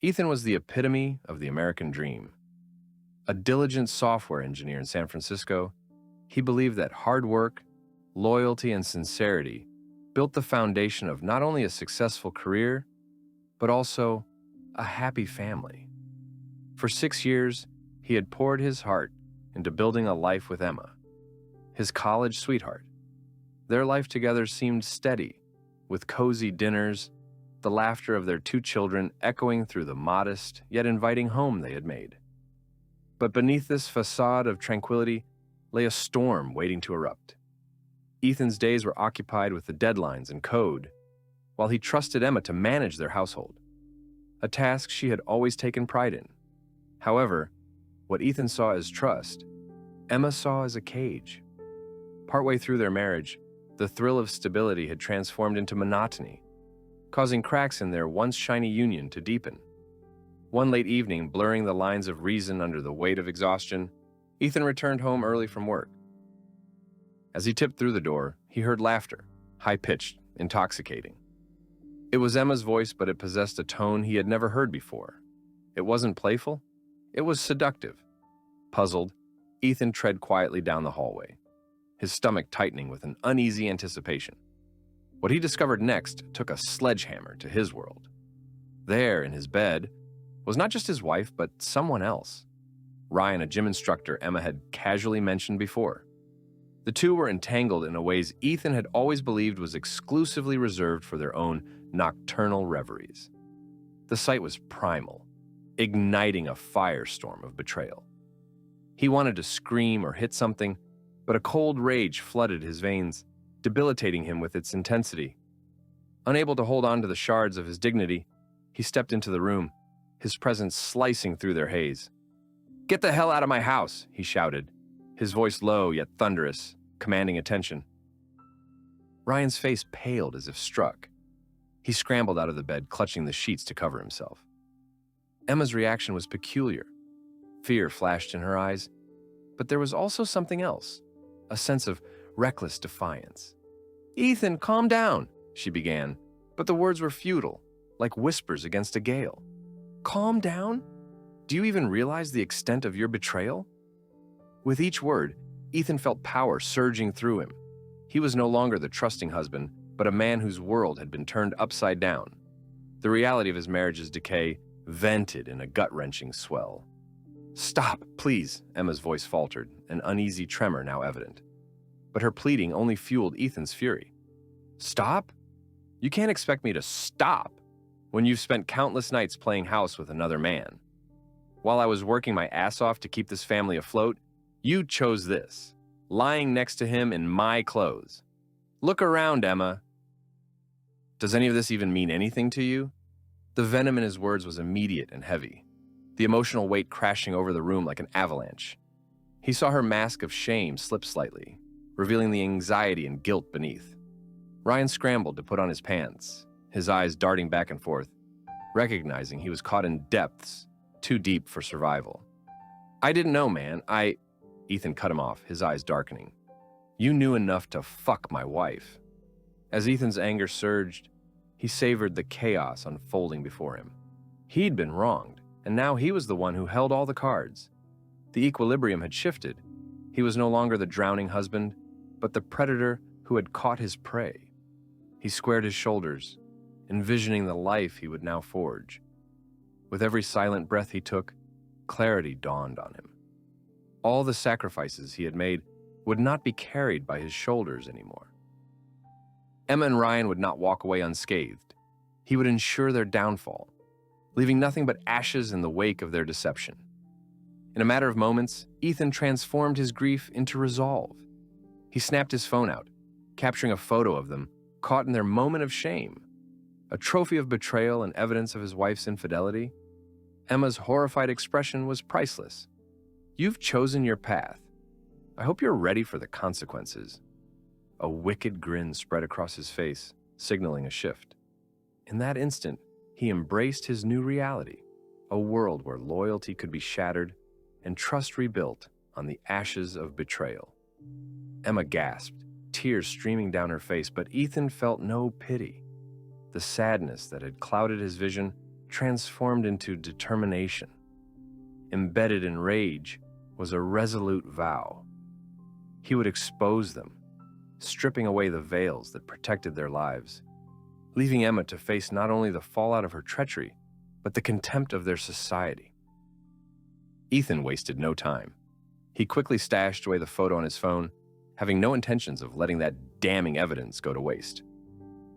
Ethan was the epitome of the American dream. A diligent software engineer in San Francisco, he believed that hard work, loyalty, and sincerity built the foundation of not only a successful career, but also a happy family. For 6 years, he had poured his heart into building a life with Emma, his college sweetheart. Their life together seemed steady, with cozy dinners, the laughter of their 2 children echoing through the modest yet inviting home they had made. But beneath this facade of tranquility lay a storm waiting to erupt. Ethan's days were occupied with the deadlines and code, while he trusted Emma to manage their household, a task she had always taken pride in. However, what Ethan saw as trust, Emma saw as a cage. Partway through their marriage, the thrill of stability had transformed into monotony, causing cracks in their once shiny union to deepen. One late evening, blurring the lines of reason under the weight of exhaustion, Ethan returned home early from work. As he tipped through the door, he heard laughter, high-pitched, intoxicating. It was Emma's voice, but it possessed a tone he had never heard before. It wasn't playful, it was seductive. Puzzled, Ethan tread quietly down the hallway, his stomach tightening with an uneasy anticipation. What he discovered next took a sledgehammer to his world. There, in his bed, was not just his wife, but someone else. Ryan, a gym instructor Emma had casually mentioned before. The two were entangled in a ways Ethan had always believed was exclusively reserved for their own nocturnal reveries. The sight was primal, igniting a firestorm of betrayal. He wanted to scream or hit something, but a cold rage flooded his veins, debilitating him with its intensity. Unable to hold on to the shards of his dignity, he stepped into the room, his presence slicing through their haze. "Get the hell out of my house," he shouted, his voice low yet thunderous, commanding attention. Ryan's face paled as if struck. He scrambled out of the bed, clutching the sheets to cover himself. Emma's reaction was peculiar. Fear flashed in her eyes, but there was also something else, a sense of reckless defiance. "Ethan, calm down," she began, but the words were futile, like whispers against a gale. "Calm down? Do you even realize the extent of your betrayal?" With each word, Ethan felt power surging through him. He was no longer the trusting husband, but a man whose world had been turned upside down. The reality of his marriage's decay vented in a gut-wrenching swell. "Stop, please," Emma's voice faltered, an uneasy tremor now evident. But her pleading only fueled Ethan's fury. "Stop? You can't expect me to stop when you've spent countless nights playing house with another man. While I was working my ass off to keep this family afloat, you chose this, lying next to him in my clothes. Look around, Emma. Does any of this even mean anything to you?" The venom in his words was immediate and heavy, the emotional weight crashing over the room like an avalanche. He saw her mask of shame slip slightly, revealing the anxiety and guilt beneath. Ryan scrambled to put on his pants, his eyes darting back and forth, recognizing he was caught in depths too deep for survival. "I didn't know, man. Ethan cut him off, his eyes darkening. "You knew enough to fuck my wife." As Ethan's anger surged, he savored the chaos unfolding before him. He'd been wronged, and now he was the one who held all the cards. The equilibrium had shifted. He was no longer the drowning husband, but the predator who had caught his prey. He squared his shoulders, envisioning the life he would now forge. With every silent breath he took, clarity dawned on him. All the sacrifices he had made would not be carried by his shoulders anymore. Emma and Ryan would not walk away unscathed. He would ensure their downfall, leaving nothing but ashes in the wake of their deception. In a matter of moments, Ethan transformed his grief into resolve. He snapped his phone out, capturing a photo of them caught in their moment of shame, a trophy of betrayal and evidence of his wife's infidelity. Emma's horrified expression was priceless. "You've chosen your path. I hope you're ready for the consequences." A wicked grin spread across his face, signaling a shift. In that instant, he embraced his new reality, a world where loyalty could be shattered and trust rebuilt on the ashes of betrayal. Emma gasped, tears streaming down her face, but Ethan felt no pity. The sadness that had clouded his vision transformed into determination. Embedded in rage was a resolute vow. He would expose them, stripping away the veils that protected their lives, leaving Emma to face not only the fallout of her treachery, but the contempt of their society. Ethan wasted no time. He quickly stashed away the photo on his phone, having no intentions of letting that damning evidence go to waste.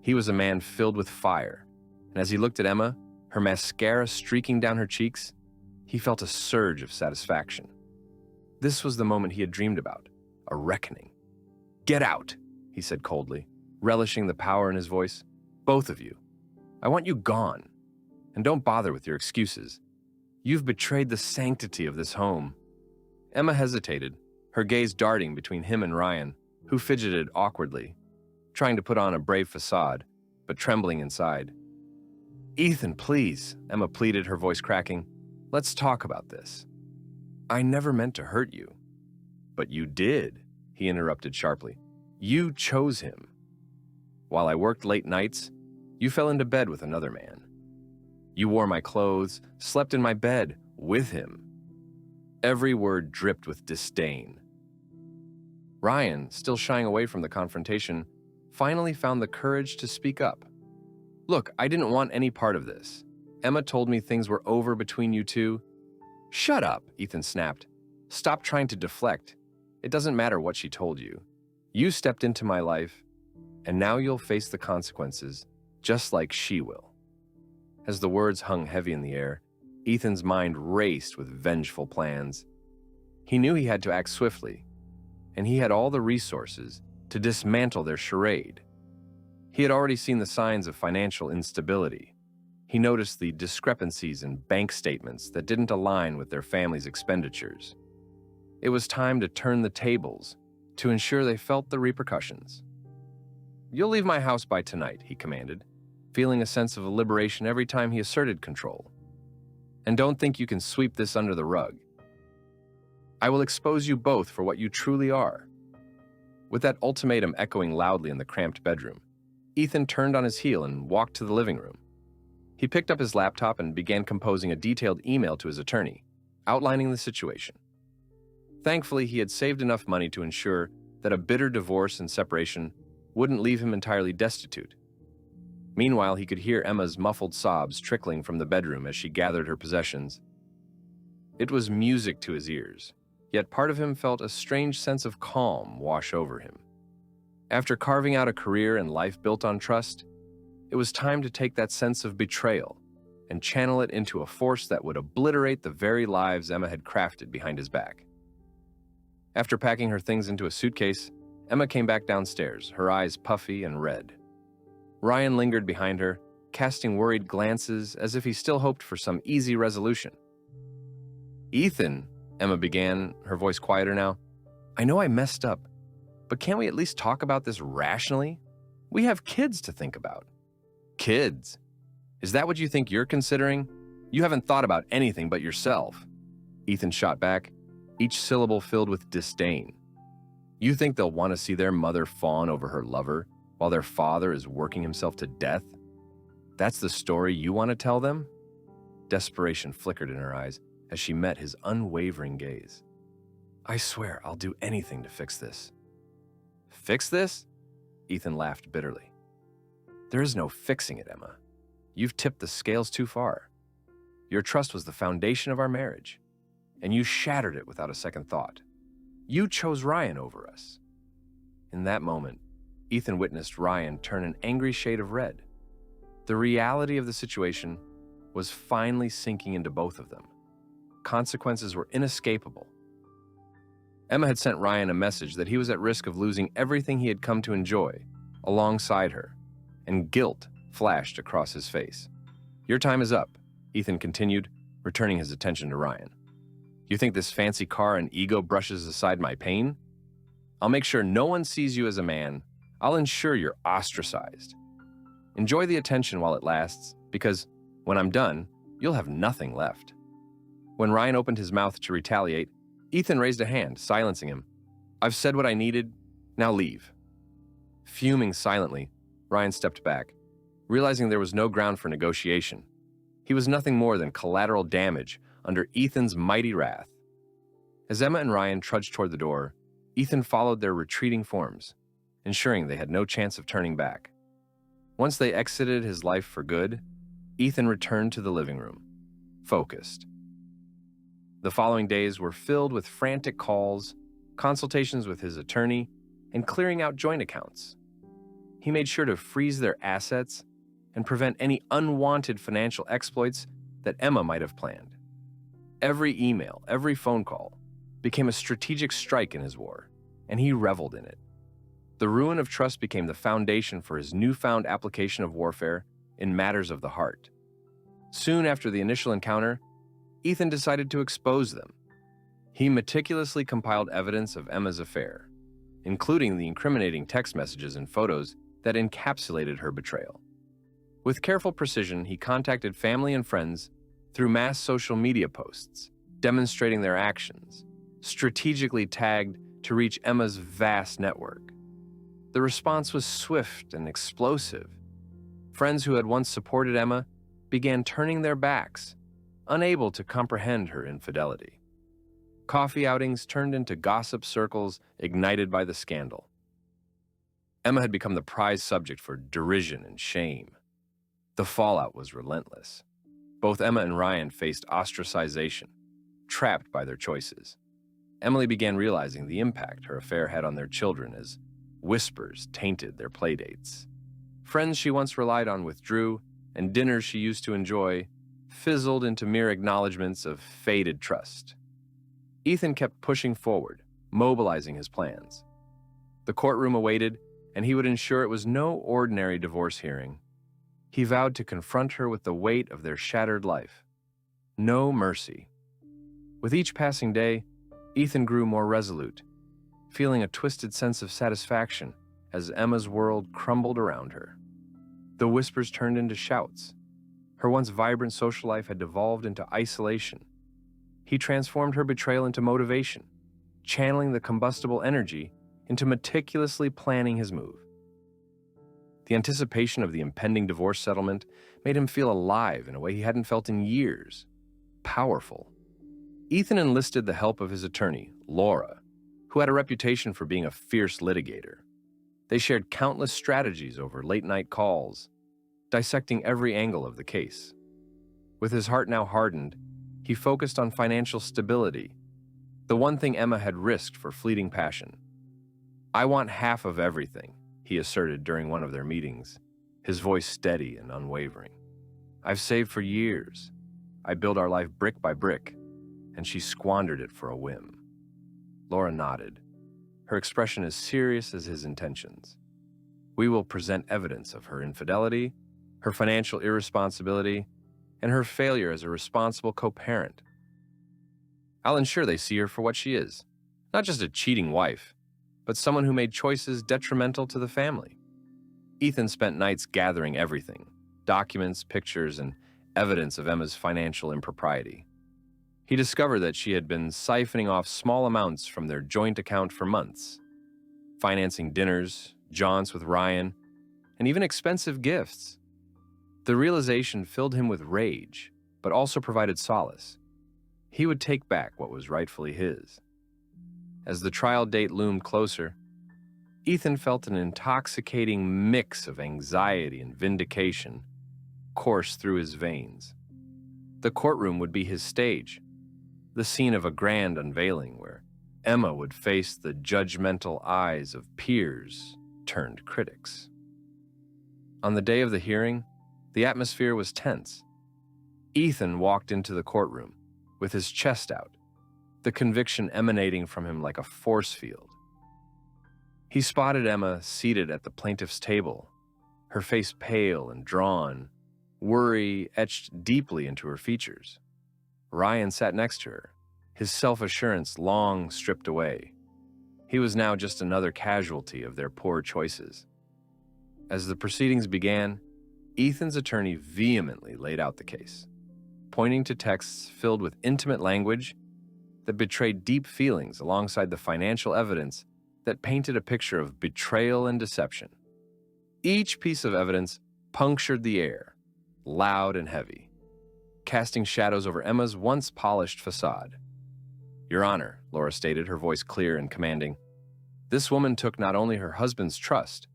He was a man filled with fire, and as he looked at Emma, her mascara streaking down her cheeks, he felt a surge of satisfaction. This was the moment he had dreamed about, a reckoning. "Get out," he said coldly, relishing the power in his voice. "Both of you. I want you gone. And don't bother with your excuses. You've betrayed the sanctity of this home." Emma hesitated, her gaze darting between him and Ryan, who fidgeted awkwardly, trying to put on a brave facade, but trembling inside. "Ethan, please," Emma pleaded, her voice cracking. "Let's talk about this. I never meant to hurt you." "But you did," he interrupted sharply. "You chose him. While I worked late nights, you fell into bed with another man. You wore my clothes, slept in my bed with him." Every word dripped with disdain. Ryan, still shying away from the confrontation, finally found the courage to speak up. "Look, I didn't want any part of this. Emma told me things were over between you two." "Shut up," Ethan snapped. "Stop trying to deflect. It doesn't matter what she told you. You stepped into my life, and now you'll face the consequences, just like she will." As the words hung heavy in the air, Ethan's mind raced with vengeful plans. He knew he had to act swiftly, and he had all the resources to dismantle their charade. He had already seen the signs of financial instability. He noticed the discrepancies in bank statements that didn't align with their family's expenditures. It was time to turn the tables to ensure they felt the repercussions. "You'll leave my house by tonight," he commanded, feeling a sense of liberation every time he asserted control. "And don't think you can sweep this under the rug. I will expose you both for what you truly are." With that ultimatum echoing loudly in the cramped bedroom, Ethan turned on his heel and walked to the living room. He picked up his laptop and began composing a detailed email to his attorney, outlining the situation. Thankfully, he had saved enough money to ensure that a bitter divorce and separation wouldn't leave him entirely destitute. Meanwhile, he could hear Emma's muffled sobs trickling from the bedroom as she gathered her possessions. It was music to his ears, yet part of him felt a strange sense of calm wash over him. After carving out a career and life built on trust, it was time to take that sense of betrayal and channel it into a force that would obliterate the very lives Emma had crafted behind his back. After packing her things into a suitcase, Emma came back downstairs, her eyes puffy and red. Ryan lingered behind her, casting worried glances as if he still hoped for some easy resolution. "Ethan," Emma began, her voice quieter now, "I know I messed up, but can't we at least talk about this rationally? We have kids to think about." "Kids? Is that what you think you're considering? You haven't thought about anything but yourself." Ethan shot back, each syllable filled with disdain. "You think they'll want to see their mother fawn over her lover while their father is working himself to death? That's the story you want to tell them?" Desperation flickered in her eyes as she met his unwavering gaze. "I swear I'll do anything to fix this." "Fix this?" Ethan laughed bitterly. "There is no fixing it, Emma. You've tipped the scales too far. Your trust was the foundation of our marriage, and you shattered it without a second thought. You chose Ryan over us." In that moment, Ethan witnessed Ryan turn an angry shade of red. The reality of the situation was finally sinking into both of them. Consequences were inescapable. Emma had sent Ryan a message that he was at risk of losing everything he had come to enjoy alongside her, and guilt flashed across his face. "Your time is up," Ethan continued, returning his attention to Ryan. "You think this fancy car and ego brushes aside my pain? I'll make sure no one sees you as a man. I'll ensure you're ostracized. Enjoy the attention while it lasts, because when I'm done, you'll have nothing left." When Ryan opened his mouth to retaliate, Ethan raised a hand, silencing him. "I've said what I needed. Now leave." Fuming silently, Ryan stepped back, realizing there was no ground for negotiation. He was nothing more than collateral damage under Ethan's mighty wrath. As Emma and Ryan trudged toward the door, Ethan followed their retreating forms, ensuring they had no chance of turning back. Once they exited his life for good, Ethan returned to the living room, focused. The following days were filled with frantic calls, consultations with his attorney, and clearing out joint accounts. He made sure to freeze their assets and prevent any unwanted financial exploits that Emma might have planned. Every email, every phone call became a strategic strike in his war, and he reveled in it. The ruin of trust became the foundation for his newfound application of warfare in matters of the heart. Soon after the initial encounter, Ethan decided to expose them. He meticulously compiled evidence of Emma's affair, including the incriminating text messages and photos that encapsulated her betrayal. With careful precision, he contacted family and friends through mass social media posts, demonstrating their actions, strategically tagged to reach Emma's vast network. The response was swift and explosive. Friends who had once supported Emma began turning their backs, unable to comprehend her infidelity. Coffee outings turned into gossip circles ignited by the scandal. Emma had become the prize subject for derision and shame. The fallout was relentless. Both Emma and Ryan faced ostracization, trapped by their choices. Emily began realizing the impact her affair had on their children as whispers tainted their playdates. Friends she once relied on withdrew, and dinners she used to enjoy fizzled into mere acknowledgments of faded trust. Ethan kept pushing forward, mobilizing his plans. The courtroom awaited, and he would ensure it was no ordinary divorce hearing. He vowed to confront her with the weight of their shattered life. No mercy. With each passing day, Ethan grew more resolute, feeling a twisted sense of satisfaction as Emma's world crumbled around her. The whispers turned into shouts. Her once vibrant social life had devolved into isolation. He transformed her betrayal into motivation, channeling the combustible energy into meticulously planning his move. The anticipation of the impending divorce settlement made him feel alive in a way he hadn't felt in years. Powerful. Ethan enlisted the help of his attorney, Laura, who had a reputation for being a fierce litigator. They shared countless strategies over late-night calls, dissecting every angle of the case. With his heart now hardened, he focused on financial stability, the one thing Emma had risked for fleeting passion. "I want half of everything," he asserted during one of their meetings, his voice steady and unwavering. "I've saved for years. I built our life brick by brick, and she squandered it for a whim." Laura nodded, her expression as serious as his intentions. "We will present evidence of her infidelity, her financial irresponsibility, and her failure as a responsible co-parent. I'll ensure they see her for what she is, not just a cheating wife, but someone who made choices detrimental to the family." Ethan spent nights gathering everything, documents, pictures, and evidence of Emma's financial impropriety. He discovered that she had been siphoning off small amounts from their joint account for months, financing dinners, jaunts with Ryan, and even expensive gifts. The realization filled him with rage, but also provided solace. He would take back what was rightfully his. As the trial date loomed closer, Ethan felt an intoxicating mix of anxiety and vindication course through his veins. The courtroom would be his stage, the scene of a grand unveiling where Emma would face the judgmental eyes of peers turned critics. On the day of the hearing, the atmosphere was tense. Ethan walked into the courtroom with his chest out, the conviction emanating from him like a force field. He spotted Emma seated at the plaintiff's table, her face pale and drawn, worry etched deeply into her features. Ryan sat next to her, his self-assurance long stripped away. He was now just another casualty of their poor choices. As the proceedings began, Ethan's attorney vehemently laid out the case, pointing to texts filled with intimate language that betrayed deep feelings alongside the financial evidence that painted a picture of betrayal and deception. Each piece of evidence punctured the air, loud and heavy. casting shadows over Emma's once polished facade. "Your Honor," Laura stated, her voice clear and commanding, "this woman took not only her husband's trust,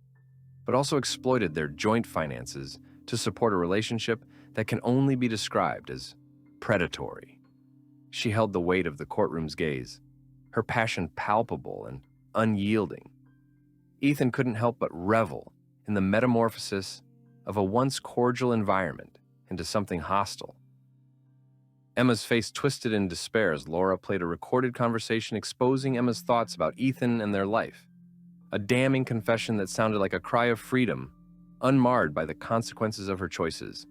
but also exploited their joint finances to support a relationship that can only be described as predatory." She held the weight of the courtroom's gaze, her passion palpable and unyielding. Ethan couldn't help but revel in the metamorphosis of a once cordial environment into something hostile. Emma's face twisted in despair as Laura played a recorded conversation exposing Emma's thoughts about Ethan and their life, a damning confession that sounded like a cry of freedom, unmarred by the consequences of her choices.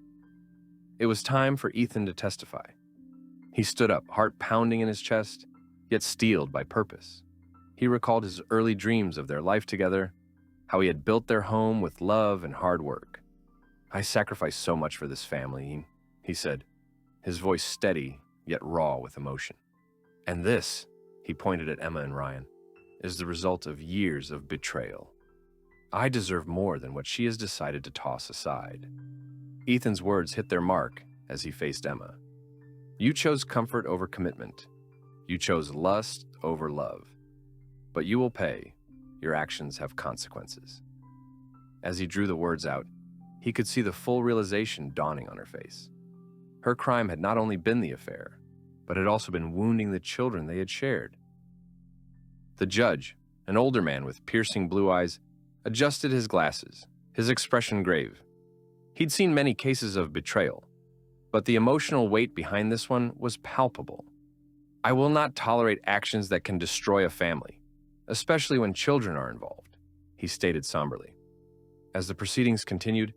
It was time for Ethan to testify. He stood up, heart pounding in his chest, yet steeled by purpose. He recalled his early dreams of their life together, how he had built their home with love and hard work. "I sacrificed so much for this family," he said, his voice steady yet raw with emotion. "And this," he pointed at Emma and Ryan, "is the result of years of betrayal. I deserve more than what she has decided to toss aside." Ethan's words hit their mark as he faced Emma. "You chose comfort over commitment. You chose lust over love. But you will pay. Your actions have consequences." As he drew the words out, he could see the full realization dawning on her face. Her crime had not only been the affair, but had also been wounding the children they had shared. The judge, an older man with piercing blue eyes, adjusted his glasses, his expression grave. He'd seen many cases of betrayal, but the emotional weight behind this one was palpable. "I will not tolerate actions that can destroy a family, especially when children are involved," he stated somberly. As the proceedings continued,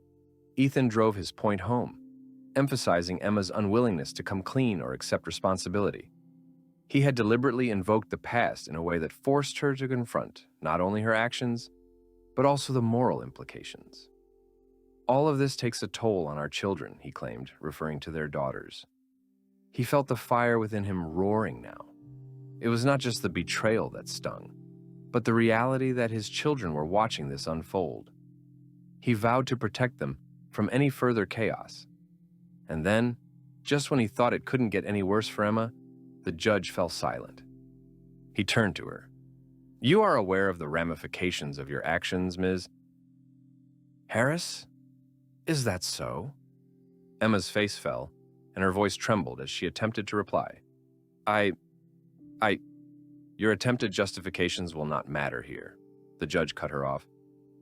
Ethan drove his point home, emphasizing Emma's unwillingness to come clean or accept responsibility. He had deliberately invoked the past in a way that forced her to confront not only her actions, but also the moral implications. "All of this takes a toll on our children," he claimed, referring to their daughters. He felt the fire within him roaring now. It was not just the betrayal that stung, but the reality that his children were watching this unfold. He vowed to protect them from any further chaos. And then, just when he thought it couldn't get any worse for Emma, the judge fell silent. He turned to her. "You are aware of the ramifications of your actions, Ms. Harris? Is that so?" Emma's face fell, and her voice trembled as she attempted to reply. Your attempted justifications will not matter here," the judge cut her off,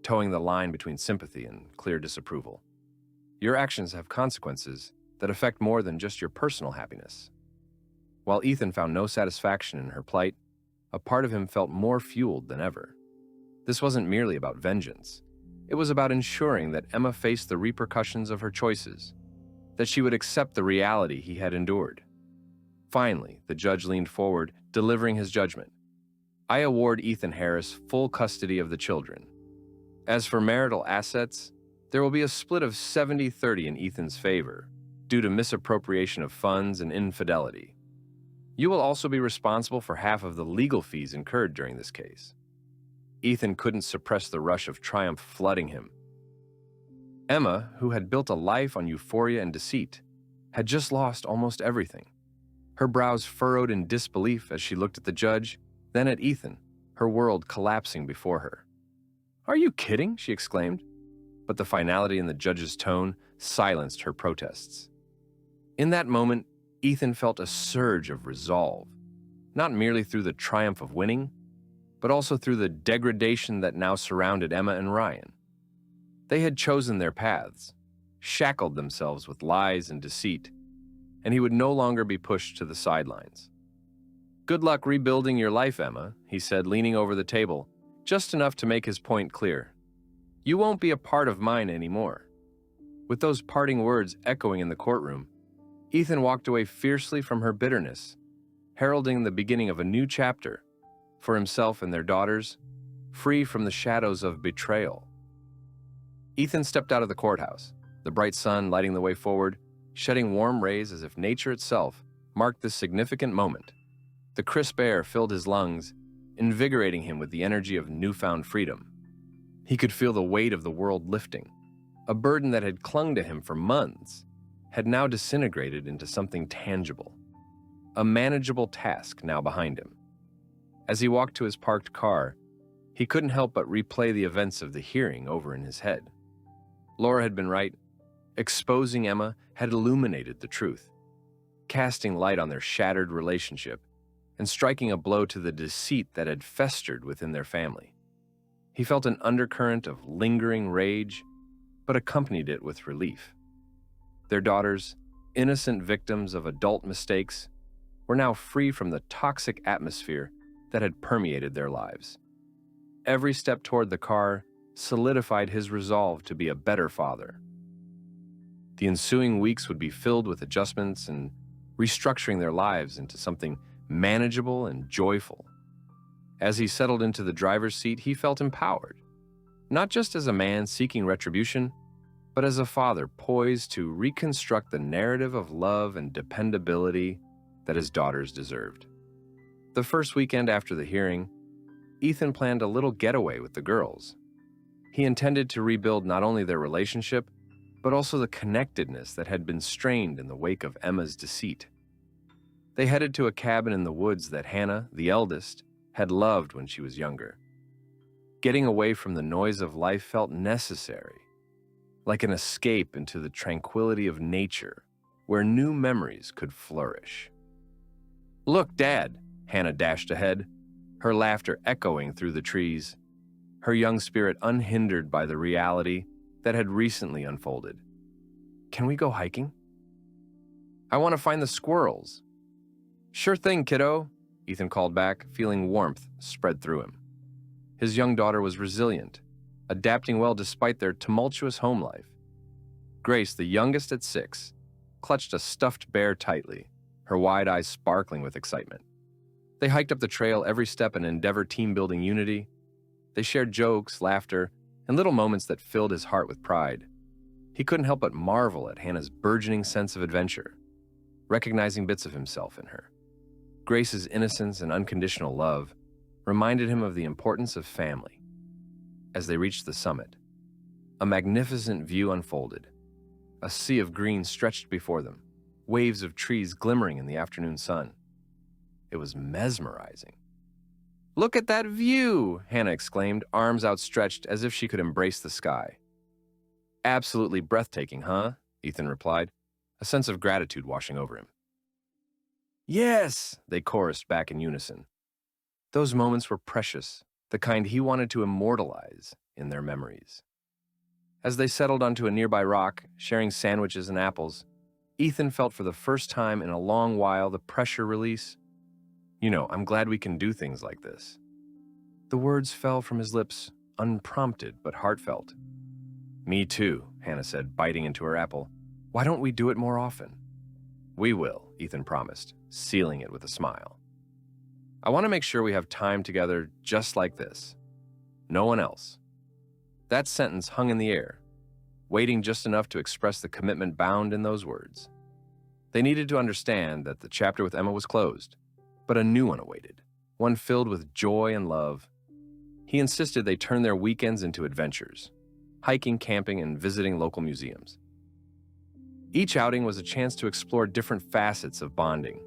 towing the line between sympathy and clear disapproval. "Your actions have consequences that affect more than just your personal happiness." While Ethan found no satisfaction in her plight, a part of him felt more fueled than ever. This wasn't merely about vengeance. It was about ensuring that Emma faced the repercussions of her choices, that she would accept the reality he had endured. Finally, the judge leaned forward, delivering his judgment. "I award Ethan Harris full custody of the children. As for marital assets, there will be a split of 70-30 in Ethan's favor, due to misappropriation of funds and infidelity. You will also be responsible for half of the legal fees incurred during this case." Ethan couldn't suppress the rush of triumph flooding him. Emma, who had built a life on euphoria and deceit, had just lost almost everything. Her brows furrowed in disbelief as she looked at the judge, then at Ethan, her world collapsing before her. "Are you kidding?" she exclaimed, but the finality in the judge's tone silenced her protests. In that moment, Ethan felt a surge of resolve, not merely through the triumph of winning, but also through the degradation that now surrounded Emma and Ryan. They had chosen their paths, shackled themselves with lies and deceit, and he would no longer be pushed to the sidelines. "Good luck rebuilding your life, Emma," he said, leaning over the table, just enough to make his point clear. "You won't be a part of mine anymore." With those parting words echoing in the courtroom, Ethan walked away fiercely from her bitterness, heralding the beginning of a new chapter for himself and their daughters, free from the shadows of betrayal. Ethan stepped out of the courthouse, the bright sun lighting the way forward, shedding warm rays as if nature itself marked this significant moment. The crisp air filled his lungs, invigorating him with the energy of newfound freedom. He could feel the weight of the world lifting, a burden that had clung to him for months, had now disintegrated into something tangible, a manageable task now behind him. As he walked to his parked car, he couldn't help but replay the events of the hearing over in his head. Laura had been right. Exposing Emma had illuminated the truth, casting light on their shattered relationship and striking a blow to the deceit that had festered within their family. He felt an undercurrent of lingering rage, but accompanied it with relief. Their daughters, innocent victims of adult mistakes, were now free from the toxic atmosphere that had permeated their lives. Every step toward the car solidified his resolve to be a better father. The ensuing weeks would be filled with adjustments and restructuring their lives into something manageable and joyful. As he settled into the driver's seat, he felt empowered, not just as a man seeking retribution, but as a father poised to reconstruct the narrative of love and dependability that his daughters deserved. The first weekend after the hearing, Ethan planned a little getaway with the girls. He intended to rebuild not only their relationship, but also the connectedness that had been strained in the wake of Emma's deceit. They headed to a cabin in the woods that Hannah, the eldest, had loved when she was younger. Getting away from the noise of life felt necessary, like an escape into the tranquility of nature, where new memories could flourish. "Look, Dad," Hannah dashed ahead, her laughter echoing through the trees, her young spirit unhindered by the reality that had recently unfolded. "Can we go hiking?" "I want to find the squirrels." "Sure thing, kiddo," Ethan called back, feeling warmth spread through him. His young daughter was resilient, adapting well despite their tumultuous home life. Grace, the youngest at 6, clutched a stuffed bear tightly, her wide eyes sparkling with excitement. They hiked up the trail, every step an endeavor team-building unity. They shared jokes, laughter, and little moments that filled his heart with pride. He couldn't help but marvel at Hannah's burgeoning sense of adventure, recognizing bits of himself in her. Grace's innocence and unconditional love reminded him of the importance of family. As they reached the summit, a magnificent view unfolded. A sea of green stretched before them, waves of trees glimmering in the afternoon sun. It was mesmerizing. "Look at that view!" Hannah exclaimed, arms outstretched as if she could embrace the sky. "Absolutely breathtaking, huh?" Ethan replied, a sense of gratitude washing over him. "Yes!" they chorused back in unison. Those moments were precious, the kind he wanted to immortalize in their memories. As they settled onto a nearby rock, sharing sandwiches and apples, Ethan felt for the first time in a long while the pressure release. "I'm glad we can do things like this." The words fell from his lips, unprompted but heartfelt. "Me too," Hannah said, biting into her apple. "Why don't we do it more often?" "We will," Ethan promised, sealing it with a smile. "I want to make sure we have time together just like this. No one else." That sentence hung in the air, waiting just enough to express the commitment bound in those words. They needed to understand that the chapter with Emma was closed, but a new one awaited, one filled with joy and love. He insisted they turn their weekends into adventures, hiking, camping, and visiting local museums. Each outing was a chance to explore different facets of bonding,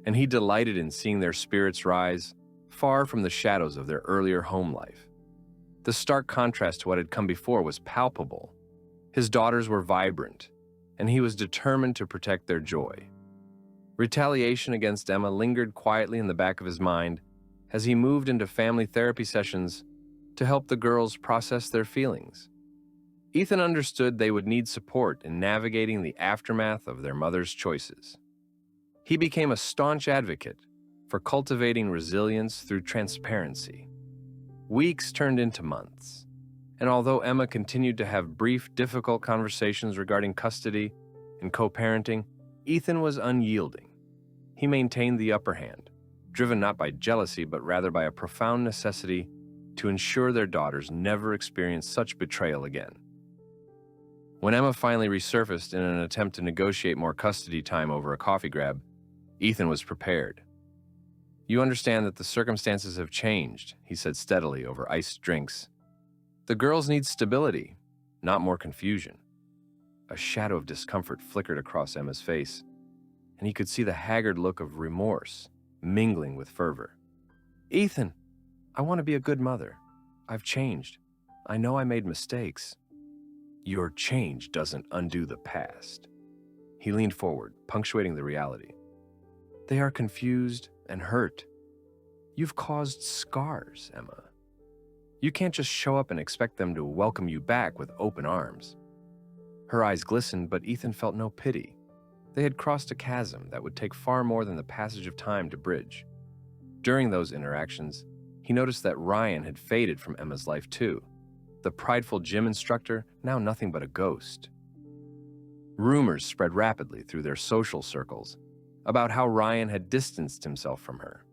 and he delighted in seeing their spirits rise, far from the shadows of their earlier home life. The stark contrast to what had come before was palpable. His daughters were vibrant, and he was determined to protect their joy. Retaliation against Emma lingered quietly in the back of his mind as he moved into family therapy sessions to help the girls process their feelings. Ethan understood they would need support in navigating the aftermath of their mother's choices. He became a staunch advocate for cultivating resilience through transparency. Weeks turned into months, and although Emma continued to have brief, difficult conversations regarding custody and co-parenting, Ethan was unyielding. He maintained the upper hand, driven not by jealousy but rather by a profound necessity to ensure their daughters never experienced such betrayal again. When Emma finally resurfaced in an attempt to negotiate more custody time over a coffee grab, Ethan was prepared. "You understand that the circumstances have changed," he said steadily over iced drinks. "The girls need stability, not more confusion." a shadow of discomfort flickered across Emma's face, and he could see the haggard look of remorse mingling with fervor. "Ethan, I want to be a good mother. I've changed. I know I made mistakes." "Your change doesn't undo the past." He leaned forward, punctuating the reality. "They are confused and hurt. You've caused scars, Emma. You can't just show up and expect them to welcome you back with open arms." Her eyes glistened, but Ethan felt no pity. They had crossed a chasm that would take far more than the passage of time to bridge. During those interactions, he noticed that Ryan had faded from Emma's life too, the prideful gym instructor now nothing but a ghost. Rumors spread rapidly through their social circles about how Ryan had distanced himself from her,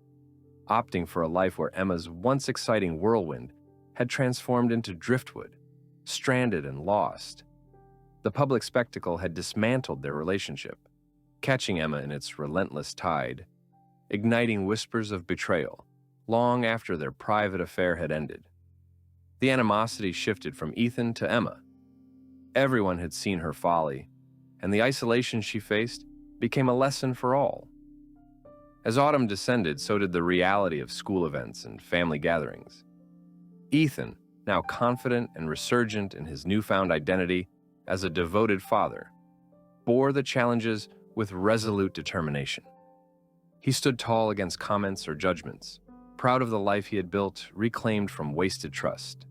opting for a life where Emma's once exciting whirlwind had transformed into driftwood, stranded and lost. The public spectacle had dismantled their relationship, catching Emma in its relentless tide, igniting whispers of betrayal long after their private affair had ended. The animosity shifted from Ethan to Emma. Everyone had seen her folly, and the isolation she faced became a lesson for all. As autumn descended, so did the reality of school events and family gatherings. Ethan, now confident and resurgent in his newfound identity as a devoted father, bore the challenges with resolute determination. He stood tall against comments or judgments, proud of the life he had built, reclaimed from wasted trust.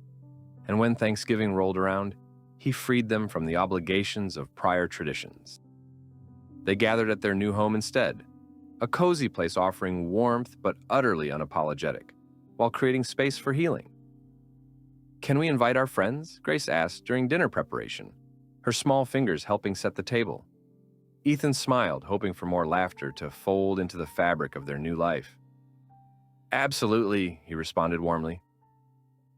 And when Thanksgiving rolled around, he freed them from the obligations of prior traditions. They gathered at their new home instead, a cozy place offering warmth but utterly unapologetic, while creating space for healing. "Can we invite our friends?" Grace asked during dinner preparation, her small fingers helping set the table. Ethan smiled, hoping for more laughter to fold into the fabric of their new life. "Absolutely," he responded warmly.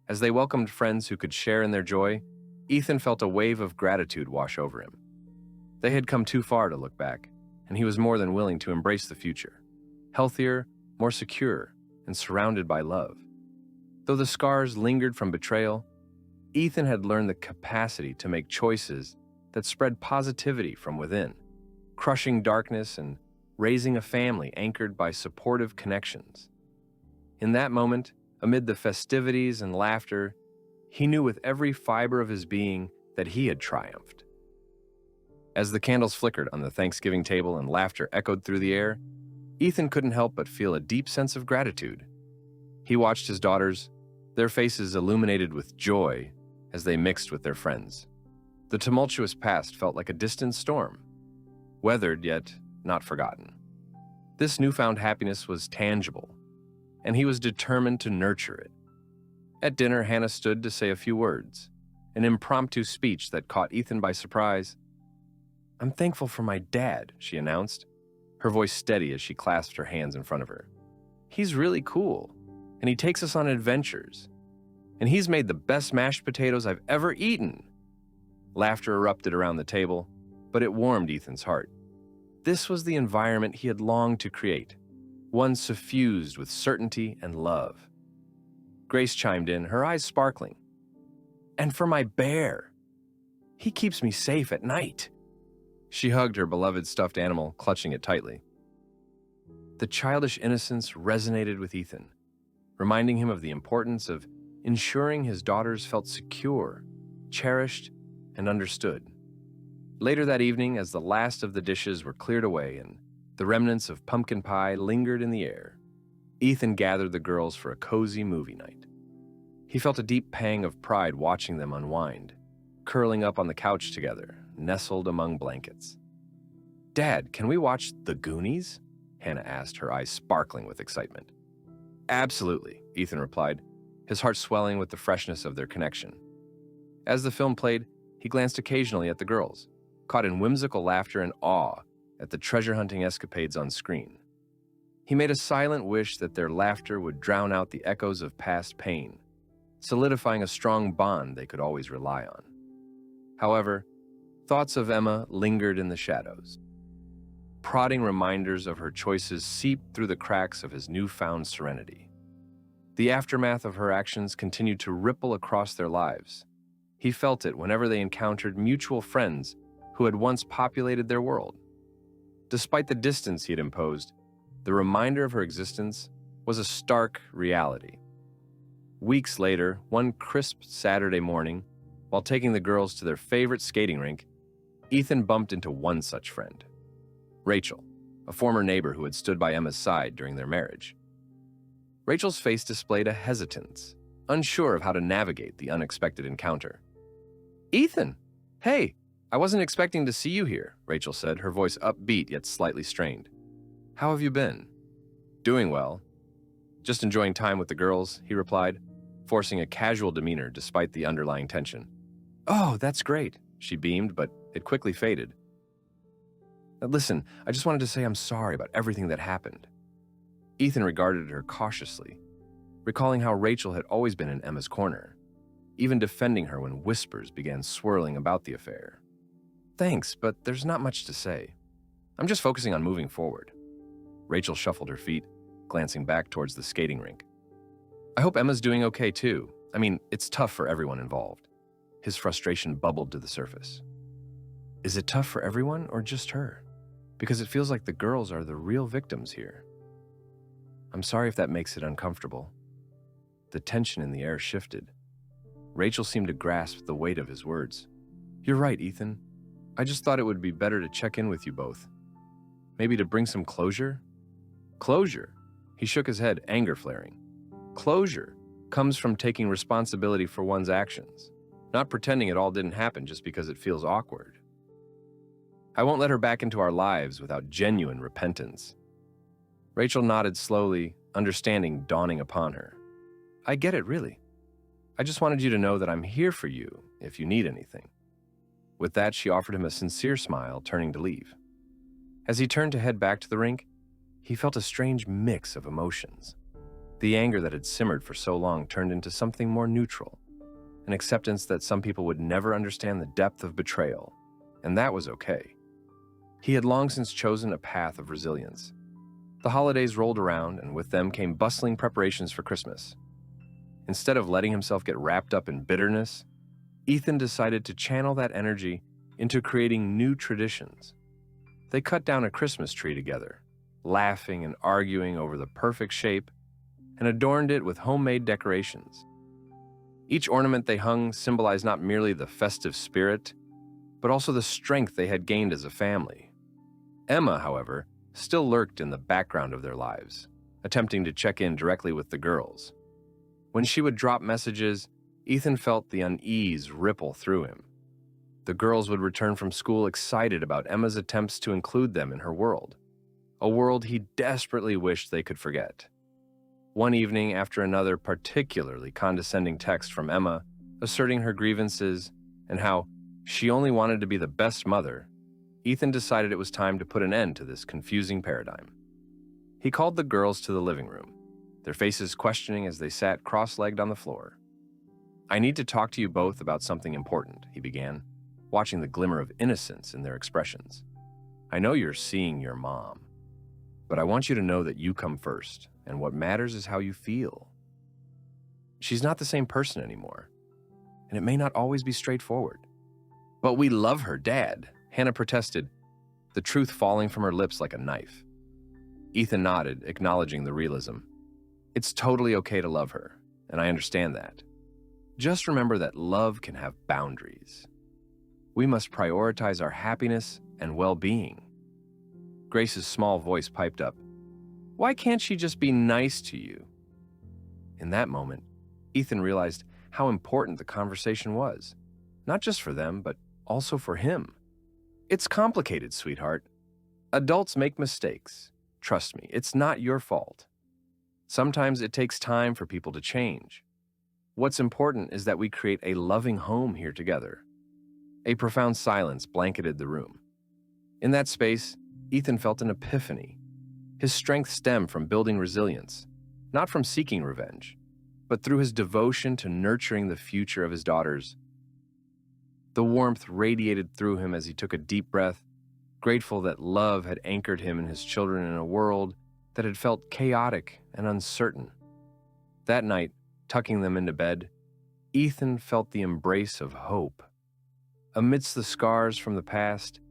As they welcomed friends who could share in their joy, Ethan felt a wave of gratitude wash over him. They had come too far to look back, and he was more than willing to embrace the future, healthier, more secure, and surrounded by love. Though the scars lingered from betrayal, Ethan had learned the capacity to make choices that spread positivity from within, crushing darkness and raising a family anchored by supportive connections. In that moment, amid the festivities and laughter, he knew with every fiber of his being that he had triumphed. As the candles flickered on the Thanksgiving table and laughter echoed through the air, Ethan couldn't help but feel a deep sense of gratitude. He watched his daughters, their faces illuminated with joy as they mixed with their friends. The tumultuous past felt like a distant storm, weathered yet not forgotten. This newfound happiness was tangible, and he was determined to nurture it. At dinner, Hannah stood to say a few words, an impromptu speech that caught Ethan by surprise. "I'm thankful for my dad," she announced, her voice steady as she clasped her hands in front of her. "He's really cool, and he takes us on adventures. And he's made the best mashed potatoes I've ever eaten." Laughter erupted around the table, but it warmed Ethan's heart. This was the environment he had longed to create, one suffused with certainty and love. Grace chimed in, her eyes sparkling. "And for my bear. He keeps me safe at night." She hugged her beloved stuffed animal, clutching it tightly. The childish innocence resonated with Ethan, reminding him of the importance of ensuring his daughters felt secure, cherished, and understood. Later that evening, as the last of the dishes were cleared away and the remnants of pumpkin pie lingered in the air, Ethan gathered the girls for a cozy movie night. He felt a deep pang of pride watching them unwind, curling up on the couch together, nestled among blankets. "Dad, can we watch The Goonies?" Hannah asked, her eyes sparkling with excitement. "Absolutely," Ethan replied, his heart swelling with the freshness of their connection. As the film played, he glanced occasionally at the girls, caught in whimsical laughter and awe at the treasure-hunting escapades on screen. He made a silent wish that their laughter would drown out the echoes of past pain, solidifying a strong bond they could always rely on. However, thoughts of Emma lingered in the shadows. Prodding reminders of her choices seeped through the cracks of his newfound serenity. The aftermath of her actions continued to ripple across their lives. He felt it whenever they encountered mutual friends who who had once populated their world. Despite the distance he had imposed, the reminder of her existence was a stark reality. Weeks later, one crisp Saturday morning, while taking the girls to their favorite skating rink, Ethan bumped into one such friend, Rachel, a former neighbor who had stood by Emma's side during their marriage. Rachel's face displayed a hesitance, unsure of how to navigate the unexpected encounter. "Ethan! Hey, I wasn't expecting to see you here," Rachel said, her voice upbeat yet slightly strained. "How have you been?" "Doing well. Just enjoying time with the girls," he replied, forcing a casual demeanor despite the underlying tension. "Oh, that's great," she beamed, but it quickly faded. "Listen, I just wanted to say I'm sorry about everything that happened." Ethan regarded her cautiously, recalling how Rachel had always been in Emma's corner, even defending her when whispers began swirling about the affair. "Thanks, but there's not much to say. I'm just focusing on moving forward." Rachel shuffled her feet, glancing back towards the skating rink. "I hope Emma's doing okay too. I mean, it's tough for everyone involved." His frustration bubbled to the surface. Is it tough for everyone or just her? Because it feels like the girls are the real victims here. "I'm sorry if that makes it uncomfortable." The tension in the air shifted. Rachel seemed to grasp the weight of his words. "You're right, Ethan. I just thought it would be better to check in with you both. Maybe to bring some closure?" "Closure?" He shook his head, anger flaring. "Closure comes from taking responsibility for one's actions, not pretending it all didn't happen just because it feels awkward. I won't let her back into our lives without genuine repentance." Rachel nodded slowly, understanding dawning upon her. "I get it, really. I just wanted you to know that I'm here for you if you need anything." With that, she offered him a sincere smile, turning to leave. As he turned to head back to the rink, he felt a strange mix of emotions. The anger that had simmered for so long turned into something more neutral, an acceptance that some people would never understand the depth of betrayal, and that was okay. He had long since chosen a path of resilience. The holidays rolled around, and with them came bustling preparations for Christmas. Instead of letting himself get wrapped up in bitterness, Ethan decided to channel that energy into creating new traditions. They cut down a Christmas tree together, laughing and arguing over the perfect shape, and adorned it with homemade decorations. Each ornament they hung symbolized not merely the festive spirit, but also the strength they had gained as a family. Emma, however, still lurked in the background of their lives, attempting to check in directly with the girls. When she would drop messages, Ethan felt the unease ripple through him. The girls would return from school excited about Emma's attempts to include them in her world, a world he desperately wished they could forget. One evening, after another particularly condescending text from Emma, asserting her grievances and how she only wanted to be the best mother, Ethan decided it was time to put an end to this confusing paradigm. He called the girls to the living room, their faces questioning as they sat cross-legged on the floor. "I need to talk to you both about something important," he began, watching the glimmer of innocence in their expressions. "I know you're seeing your mom, but I want you to know that you come first, and what matters is how you feel. She's not the same person anymore, and it may not always be straightforward." "But we love her, Dad," Hannah protested, the truth falling from her lips like a knife. Ethan nodded, acknowledging the realism. "It's totally okay to love her, and I understand that. Just remember that love can have boundaries. We must prioritize our happiness and well-being." Grace's small voice piped up. "Why can't she just be nice to you?" In that moment, Ethan realized how important the conversation was, not just for them, but also for him. "It's complicated, sweetheart. Adults make mistakes. Trust me, it's not your fault. Sometimes it takes time for people to change. What's important is that we create a loving home here together." A profound silence blanketed the room. In that space, Ethan felt an epiphany. His strength stemmed from building resilience, not from seeking revenge, but through his devotion to nurturing the future of his daughters. The warmth radiated through him as he took a deep breath, grateful that love had anchored him and his children in a world that had felt chaotic and uncertain. That night, tucking them into bed, Ethan felt the embrace of hope. Amidst the scars from the past,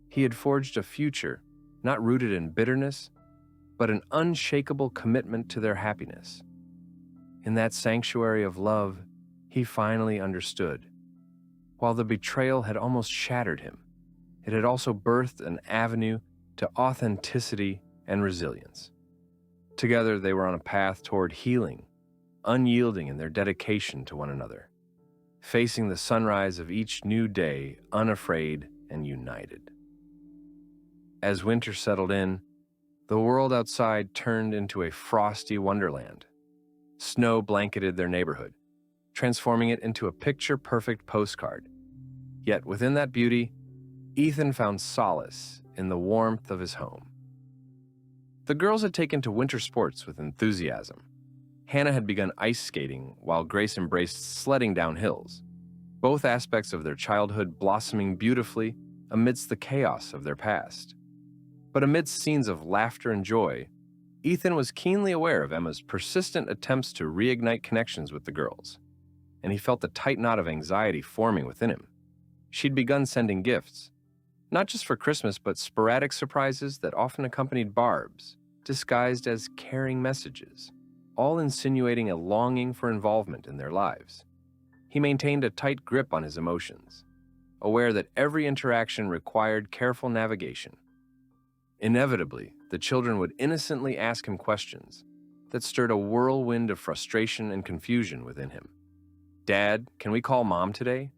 he had forged a future not rooted in bitterness, but an unshakable commitment to their happiness. In that sanctuary of love, he finally understood. While the betrayal had almost shattered him, it had also birthed an avenue to authenticity and resilience. Together, they were on a path toward healing, unyielding in their dedication to one another, facing the sunrise of each new day unafraid and united. As winter settled in, the world outside turned into a frosty wonderland. Snow blanketed their neighborhood, transforming it into a picture-perfect postcard. Yet within that beauty, Ethan found solace in the warmth of his home. The girls had taken to winter sports with enthusiasm. Hannah had begun ice skating while Grace embraced sledding down hills, both aspects of their childhood blossoming beautifully amidst the chaos of their past. But amidst scenes of laughter and joy, Ethan was keenly aware of Emma's persistent attempts to reignite connections with the girls, and he felt the tight knot of anxiety forming within him. She'd begun sending gifts, not just for Christmas, but sporadic surprises that often accompanied barbs, disguised as caring messages, all insinuating a longing for involvement in their lives. He maintained a tight grip on his emotions, aware that every interaction required careful navigation. Inevitably, the children would innocently ask him questions that stirred a whirlwind of frustration and confusion within him. "Dad, can we call Mom today?"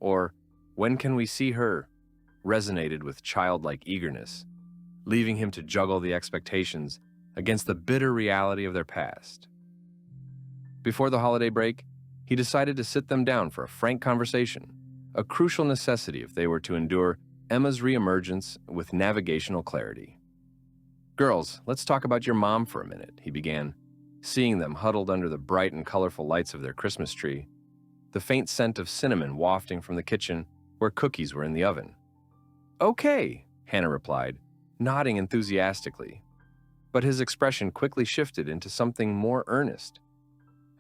Or, "When can we see her?" resonated with childlike eagerness, leaving him to juggle the expectations against the bitter reality of their past. Before the holiday break, he decided to sit them down for a frank conversation, a crucial necessity if they were to endure Emma's reemergence with navigational clarity. "Girls, let's talk about your mom for a minute," he began, seeing them huddled under the bright and colorful lights of their Christmas tree, the faint scent of cinnamon wafting from the kitchen where cookies were in the oven. "Okay," Hannah replied, nodding enthusiastically. But his expression quickly shifted into something more earnest.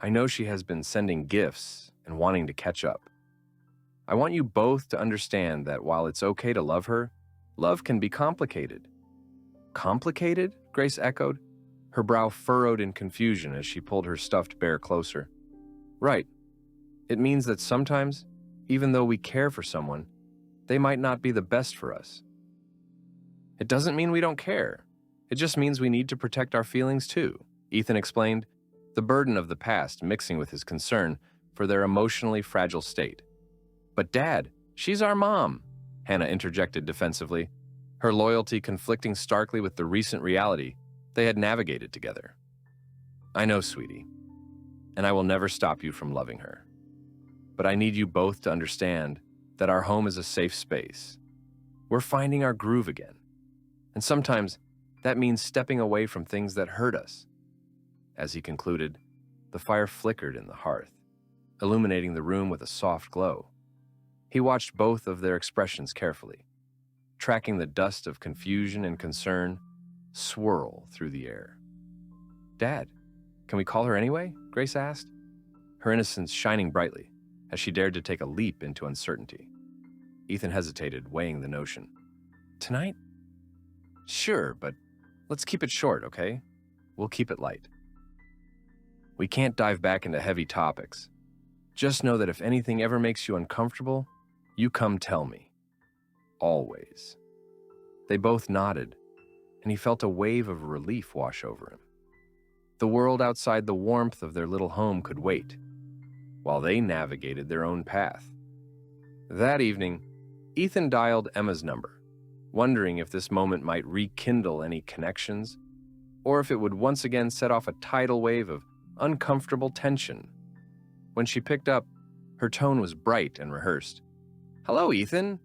"I know she has been sending gifts and wanting to catch up. I want you both to understand that while it's okay to love her, love can be complicated." "Complicated?" Grace echoed, her brow furrowed in confusion as she pulled her stuffed bear closer. "Right. It means that sometimes, even though we care for someone, they might not be the best for us. It doesn't mean we don't care. It just means we need to protect our feelings too," Ethan explained, the burden of the past mixing with his concern for their emotionally fragile state. "But Dad, she's our mom," Hannah interjected defensively, her loyalty conflicting starkly with the recent reality they had navigated together. "I know, sweetie, and I will never stop you from loving her. But I need you both to understand that our home is a safe space. We're finding our groove again. And sometimes that means stepping away from things that hurt us." As he concluded, the fire flickered in the hearth, illuminating the room with a soft glow. He watched both of their expressions carefully, tracking the dust of confusion and concern swirl through the air. "Dad, can we call her anyway?" Grace asked, her innocence shining brightly as she dared to take a leap into uncertainty. Ethan hesitated, weighing the notion. "Tonight? Sure, but let's keep it short, okay? We'll keep it light. We can't dive back into heavy topics. Just know that if anything ever makes you uncomfortable, you come tell me. Always." They both nodded, and he felt a wave of relief wash over him. The world outside the warmth of their little home could wait, while they navigated their own path. That evening, Ethan dialed Emma's number, wondering if this moment might rekindle any connections, or if it would once again set off a tidal wave of uncomfortable tension. When she picked up, her tone was bright and rehearsed. "Hello, Ethan.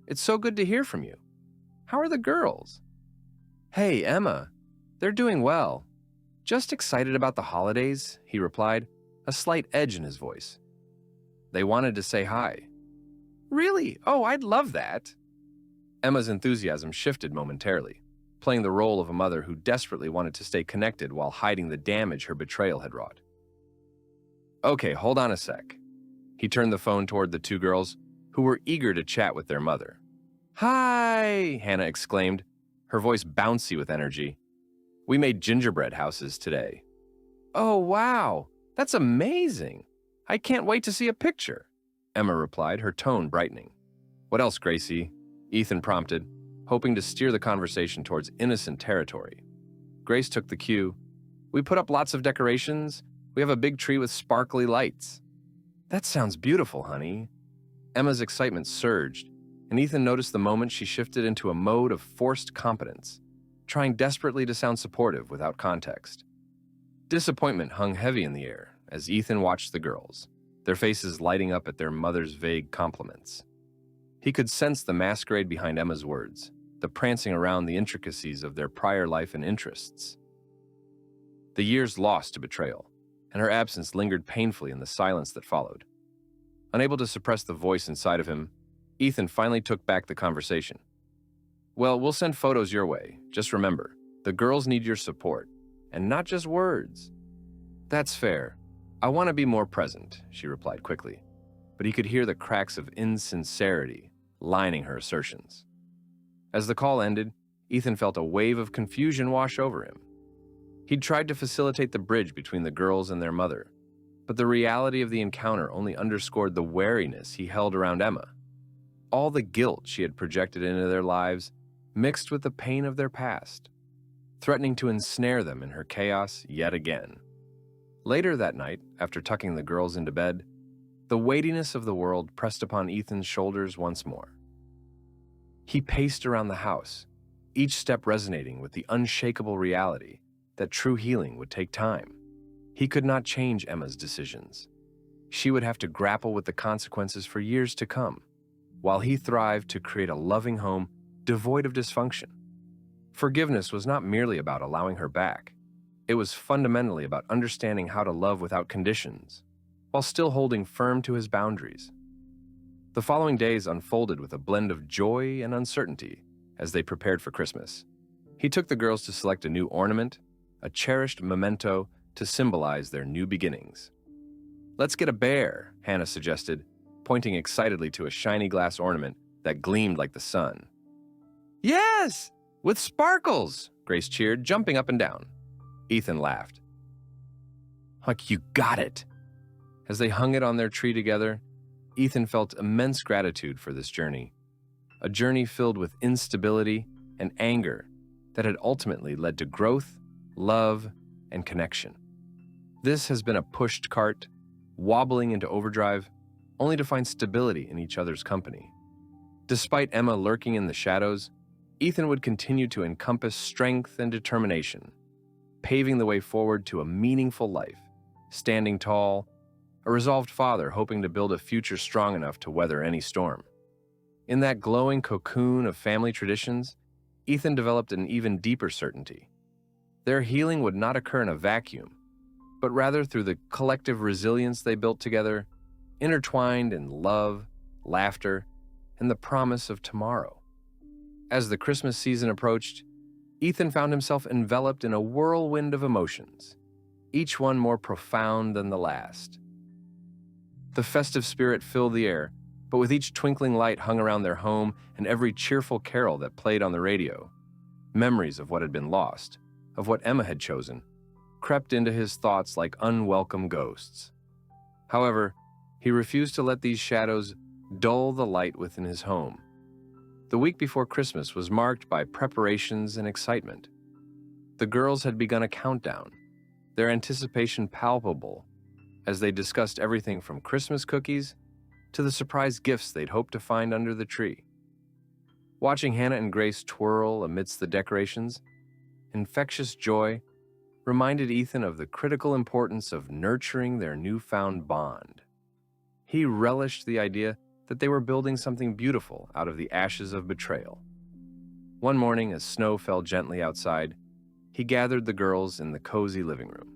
It's so good to hear from you. How are the girls?" "Hey, Emma. They're doing well. Just excited about the holidays," he replied, a slight edge in his voice. "They wanted to say hi." "Really? Oh, I'd love that." Emma's enthusiasm shifted momentarily, playing the role of a mother who desperately wanted to stay connected while hiding the damage her betrayal had wrought. "Okay, hold on a sec." He turned the phone toward the two girls, who were eager to chat with their mother. "Hi!" Hannah exclaimed, her voice bouncy with energy. "We made gingerbread houses today." "Oh, wow! That's amazing! I can't wait to see a picture," Emma replied, her tone brightening. "What else, Gracie?" Ethan prompted, hoping to steer the conversation towards innocent territory. Grace took the cue. "We put up lots of decorations. We have a big tree with sparkly lights." "That sounds beautiful, honey." Emma's excitement surged, and Ethan noticed the moment she shifted into a mode of forced competence, trying desperately to sound supportive without context. Disappointment hung heavy in the air as Ethan watched the girls, their faces lighting up at their mother's vague compliments. He could sense the masquerade behind Emma's words, the prancing around the intricacies of their prior life and interests. The years lost to betrayal, and her absence lingered painfully in the silence that followed. Unable to suppress the voice inside of him, Ethan finally took back the conversation. "Well, we'll send photos your way. Just remember, the girls need your support, and not just words." "That's fair. I want to be more present," she replied quickly, but he could hear the cracks of insincerity lining her assertions. As the call ended, Ethan felt a wave of confusion wash over him. He'd tried to facilitate the bridge between the girls and their mother, but the reality of the encounter only underscored the wariness he held around Emma. All the guilt she had projected into their lives mixed with the pain of their past, threatening to ensnare them in her chaos yet again. Later that night, after tucking the girls into bed, the weightiness of the world pressed upon Ethan's shoulders once more. He paced around the house, each step resonating with the unshakable reality that true healing would take time. He could not change Emma's decisions. She would have to grapple with the consequences for years to come, while he thrived to create a loving home devoid of dysfunction. Forgiveness was not merely about allowing her back. It was fundamentally about understanding how to love without conditions, while still holding firm to his boundaries. The following days unfolded with a blend of joy and uncertainty as they prepared for Christmas. He took the girls to select a new ornament, a cherished memento to symbolize their new beginnings. "Let's get a bear," Hannah suggested, pointing excitedly to a shiny glass ornament that gleamed like the sun. "Yes! With sparkles!" Grace cheered, jumping up and down. Ethan laughed. "Like, you got it!" As they hung it on their tree together, Ethan felt immense gratitude for this journey, a journey filled with instability and anger that had ultimately led to growth, love, and connection. This has been a pushed cart, wobbling into overdrive, only to find stability in each other's company. Despite Emma lurking in the shadows, Ethan would continue to encompass strength and determination, paving the way forward to a meaningful life, standing tall, a resolved father hoping to build a future strong enough to weather any storm. In that glowing cocoon of family traditions, Ethan developed an even deeper certainty. Their healing would not occur in a vacuum, but rather through the collective resilience they built together, intertwined in love, laughter, and the promise of tomorrow. As the Christmas season approached, Ethan found himself enveloped in a whirlwind of emotions, each one more profound than the last. The festive spirit filled the air, but with each twinkling light hung around their home and every cheerful carol that played on the radio, memories of what had been lost, of what Emma had chosen, crept into his thoughts like unwelcome ghosts. However, he refused to let these shadows dull the light within his home. The week before Christmas was marked by preparations and excitement. The girls had begun a countdown, their anticipation palpable as they discussed everything from Christmas cookies to the surprise gifts they'd hoped to find under the tree. Watching Hannah and Grace twirl amidst the decorations, infectious joy reminded Ethan of the critical importance of nurturing their newfound bond. He relished the idea that they were building something beautiful out of the ashes of betrayal. One morning, as snow fell gently outside, he gathered the girls in the cozy living room.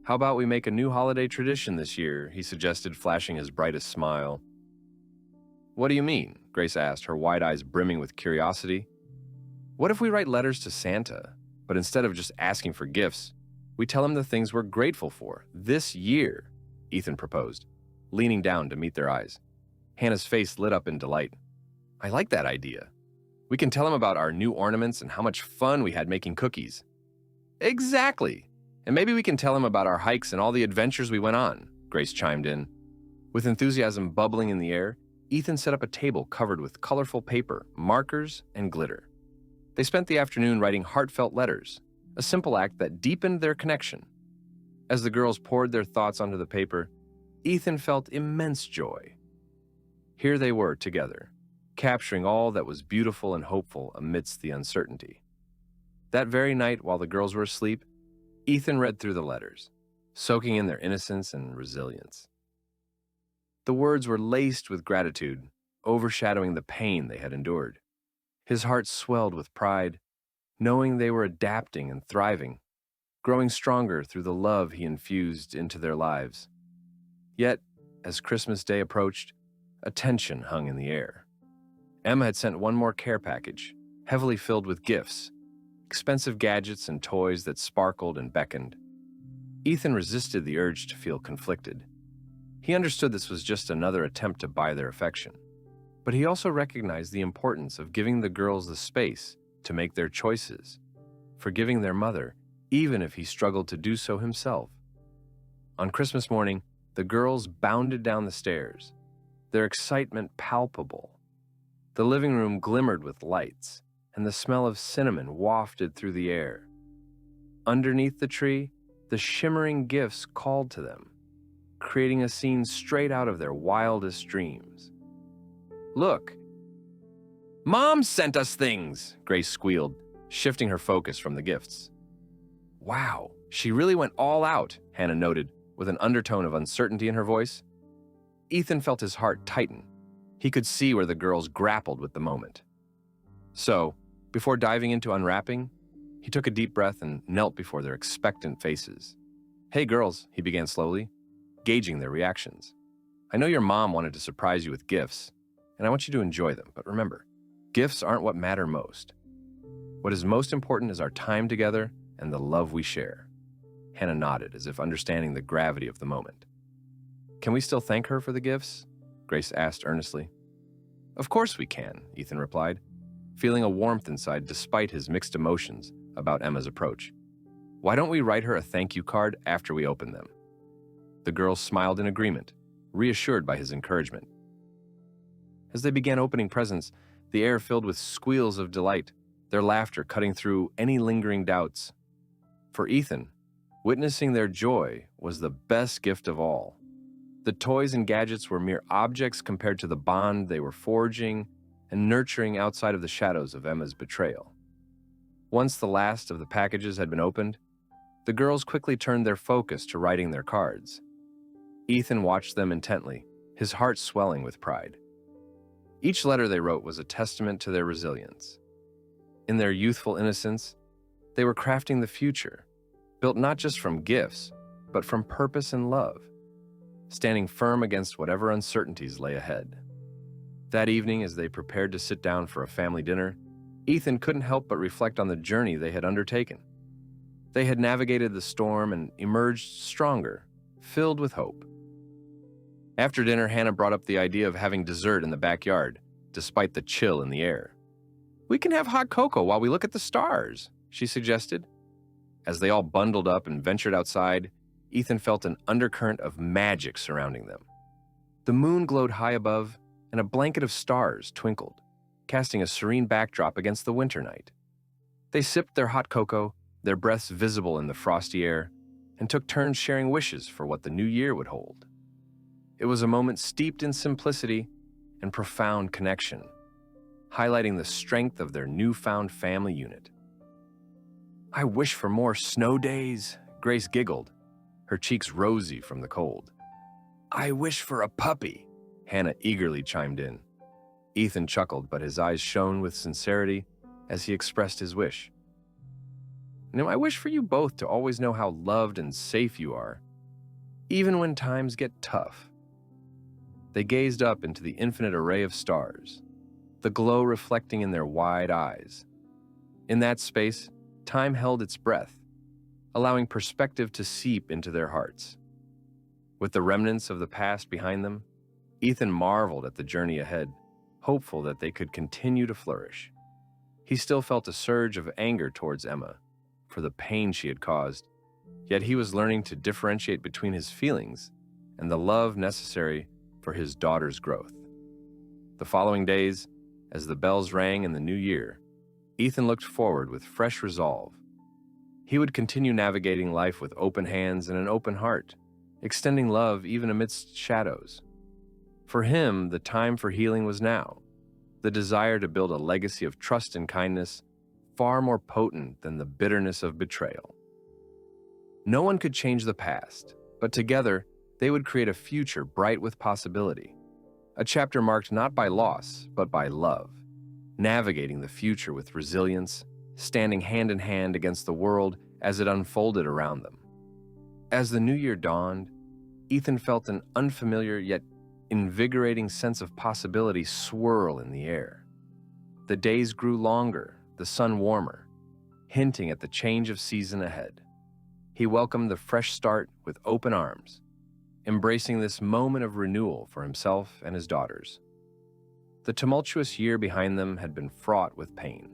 "How about we make a new holiday tradition this year?" he suggested, flashing his brightest smile. "What do you mean?" Grace asked, her wide eyes brimming with curiosity. "What if we write letters to Santa, but instead of just asking for gifts, we tell him the things we're grateful for this year?" Ethan proposed, leaning down to meet their eyes. Hannah's face lit up in delight. I like that idea. We can tell him about our new ornaments and how much fun we had making cookies. Exactly. And maybe we can tell him about our hikes and all the adventures we went on, Grace chimed in. With enthusiasm bubbling in the air, Ethan set up a table covered with colorful paper, markers, and glitter. They spent the afternoon writing heartfelt letters, a simple act that deepened their connection. As the girls poured their thoughts onto the paper, Ethan felt immense joy. Here they were together, capturing all that was beautiful and hopeful amidst the uncertainty. That very night, while the girls were asleep, Ethan read through the letters, soaking in their innocence and resilience. The words were laced with gratitude, overshadowing the pain they had endured. His heart swelled with pride, knowing they were adapting and thriving, growing stronger through the love he infused into their lives. Yet, as Christmas Day approached, a tension hung in the air. Emma had sent one more care package, heavily filled with gifts, expensive gadgets and toys that sparkled and beckoned. Ethan resisted the urge to feel conflicted. He understood this was just another attempt to buy their affection, but he also recognized the importance of giving the girls the space to make their choices, forgiving their mother, even if he struggled to do so himself. On Christmas morning, the girls bounded down the stairs, their excitement palpable. The living room glimmered with lights, and the smell of cinnamon wafted through the air. Underneath the tree, the shimmering gifts called to them, creating a scene straight out of their wildest dreams. Look! Mom sent us things, Grace squealed, shifting her focus from the gifts. Wow, she really went all out, Hannah noted, with an undertone of uncertainty in her voice. Ethan felt his heart tighten. He could see where the girls grappled with the moment. So, before diving into unwrapping, he took a deep breath and knelt before their expectant faces. Hey girls, he began slowly, gauging their reactions. I know your mom wanted to surprise you with gifts, and I want you to enjoy them, but remember, gifts aren't what matter most. What is most important is our time together and the love we share. Hannah nodded, as if understanding the gravity of the moment. Can we still thank her for the gifts? Grace asked earnestly. Of course we can, Ethan replied, feeling a warmth inside despite his mixed emotions about Emma's approach. Why don't we write her a thank you card after we open them? The girls smiled in agreement, reassured by his encouragement. As they began opening presents, the air filled with squeals of delight, their laughter cutting through any lingering doubts. For Ethan, witnessing their joy was the best gift of all. The toys and gadgets were mere objects compared to the bond they were forging and nurturing outside of the shadows of Emma's betrayal. Once the last of the packages had been opened, the girls quickly turned their focus to writing their cards. Ethan watched them intently, his heart swelling with pride. Each letter they wrote was a testament to their resilience. In their youthful innocence, they were crafting the future, built not just from gifts, but from purpose and love, standing firm against whatever uncertainties lay ahead. That evening, as they prepared to sit down for a family dinner, Ethan couldn't help but reflect on the journey they had undertaken. They had navigated the storm and emerged stronger, filled with hope. After dinner, Hannah brought up the idea of having dessert in the backyard, despite the chill in the air. We can have hot cocoa while we look at the stars, she suggested. As they all bundled up and ventured outside, Ethan felt an undercurrent of magic surrounding them. The moon glowed high above, and a blanket of stars twinkled, casting a serene backdrop against the winter night. They sipped their hot cocoa, their breaths visible in the frosty air, and took turns sharing wishes for what the new year would hold. It was a moment steeped in simplicity and profound connection, highlighting the strength of their newfound family unit. I wish for more snow days, Grace giggled, her cheeks rosy from the cold. I wish for a puppy, Hannah eagerly chimed in. Ethan chuckled, but his eyes shone with sincerity as he expressed his wish. Now, I wish for you both to always know how loved and safe you are, even when times get tough. They gazed up into the infinite array of stars, the glow reflecting in their wide eyes. In that space, time held its breath, allowing perspective to seep into their hearts. With the remnants of the past behind them, Ethan marveled at the journey ahead, hopeful that they could continue to flourish. He still felt a surge of anger towards Emma for the pain she had caused, yet he was learning to differentiate between his feelings and the love necessary for his daughter's growth. The following days, as the bells rang in the new year, Ethan looked forward with fresh resolve. He would continue navigating life with open hands and an open heart, extending love even amidst shadows. For him, the time for healing was now, the desire to build a legacy of trust and kindness far more potent than the bitterness of betrayal. No one could change the past, but together they would create a future bright with possibility, a chapter marked not by loss, but by love, navigating the future with resilience, standing hand in hand against the world as it unfolded around them. As the new year dawned, Ethan felt an unfamiliar yet invigorating sense of possibility swirl in the air. The days grew longer, the sun warmer, hinting at the change of season ahead. He welcomed the fresh start with open arms, embracing this moment of renewal for himself and his daughters. The tumultuous year behind them had been fraught with pain.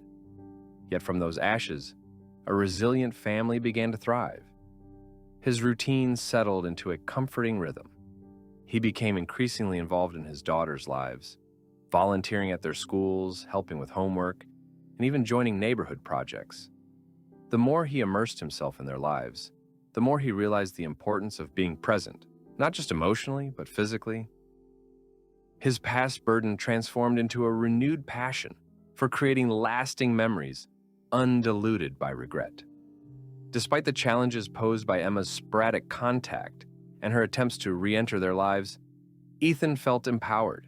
Yet from those ashes, a resilient family began to thrive. His routine settled into a comforting rhythm. He became increasingly involved in his daughters' lives, volunteering at their schools, helping with homework, and even joining neighborhood projects. The more he immersed himself in their lives, the more he realized the importance of being present, not just emotionally, but physically. His past burden transformed into a renewed passion for creating lasting memories, undiluted by regret. Despite the challenges posed by Emma's sporadic contact and her attempts to re-enter their lives, Ethan felt empowered.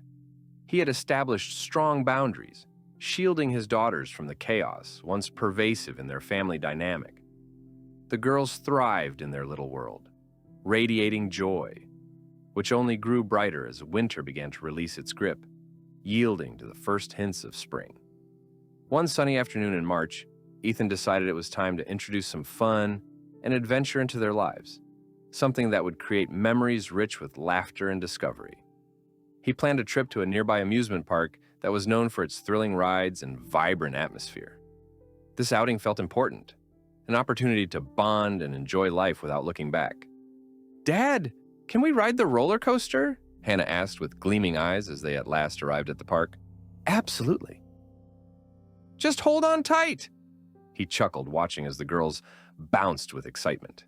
He had established strong boundaries, shielding his daughters from the chaos once pervasive in their family dynamic. The girls thrived in their little world, radiating joy, which only grew brighter as winter began to release its grip, yielding to the first hints of spring. One sunny afternoon in March, Ethan decided it was time to introduce some fun and adventure into their lives, something that would create memories rich with laughter and discovery. He planned a trip to a nearby amusement park that was known for its thrilling rides and vibrant atmosphere. This outing felt important, an opportunity to bond and enjoy life without looking back. "Dad, can we ride the roller coaster?" Hannah asked with gleaming eyes as they at last arrived at the park. "Absolutely." "Just hold on tight," he chuckled, watching as the girls bounced with excitement.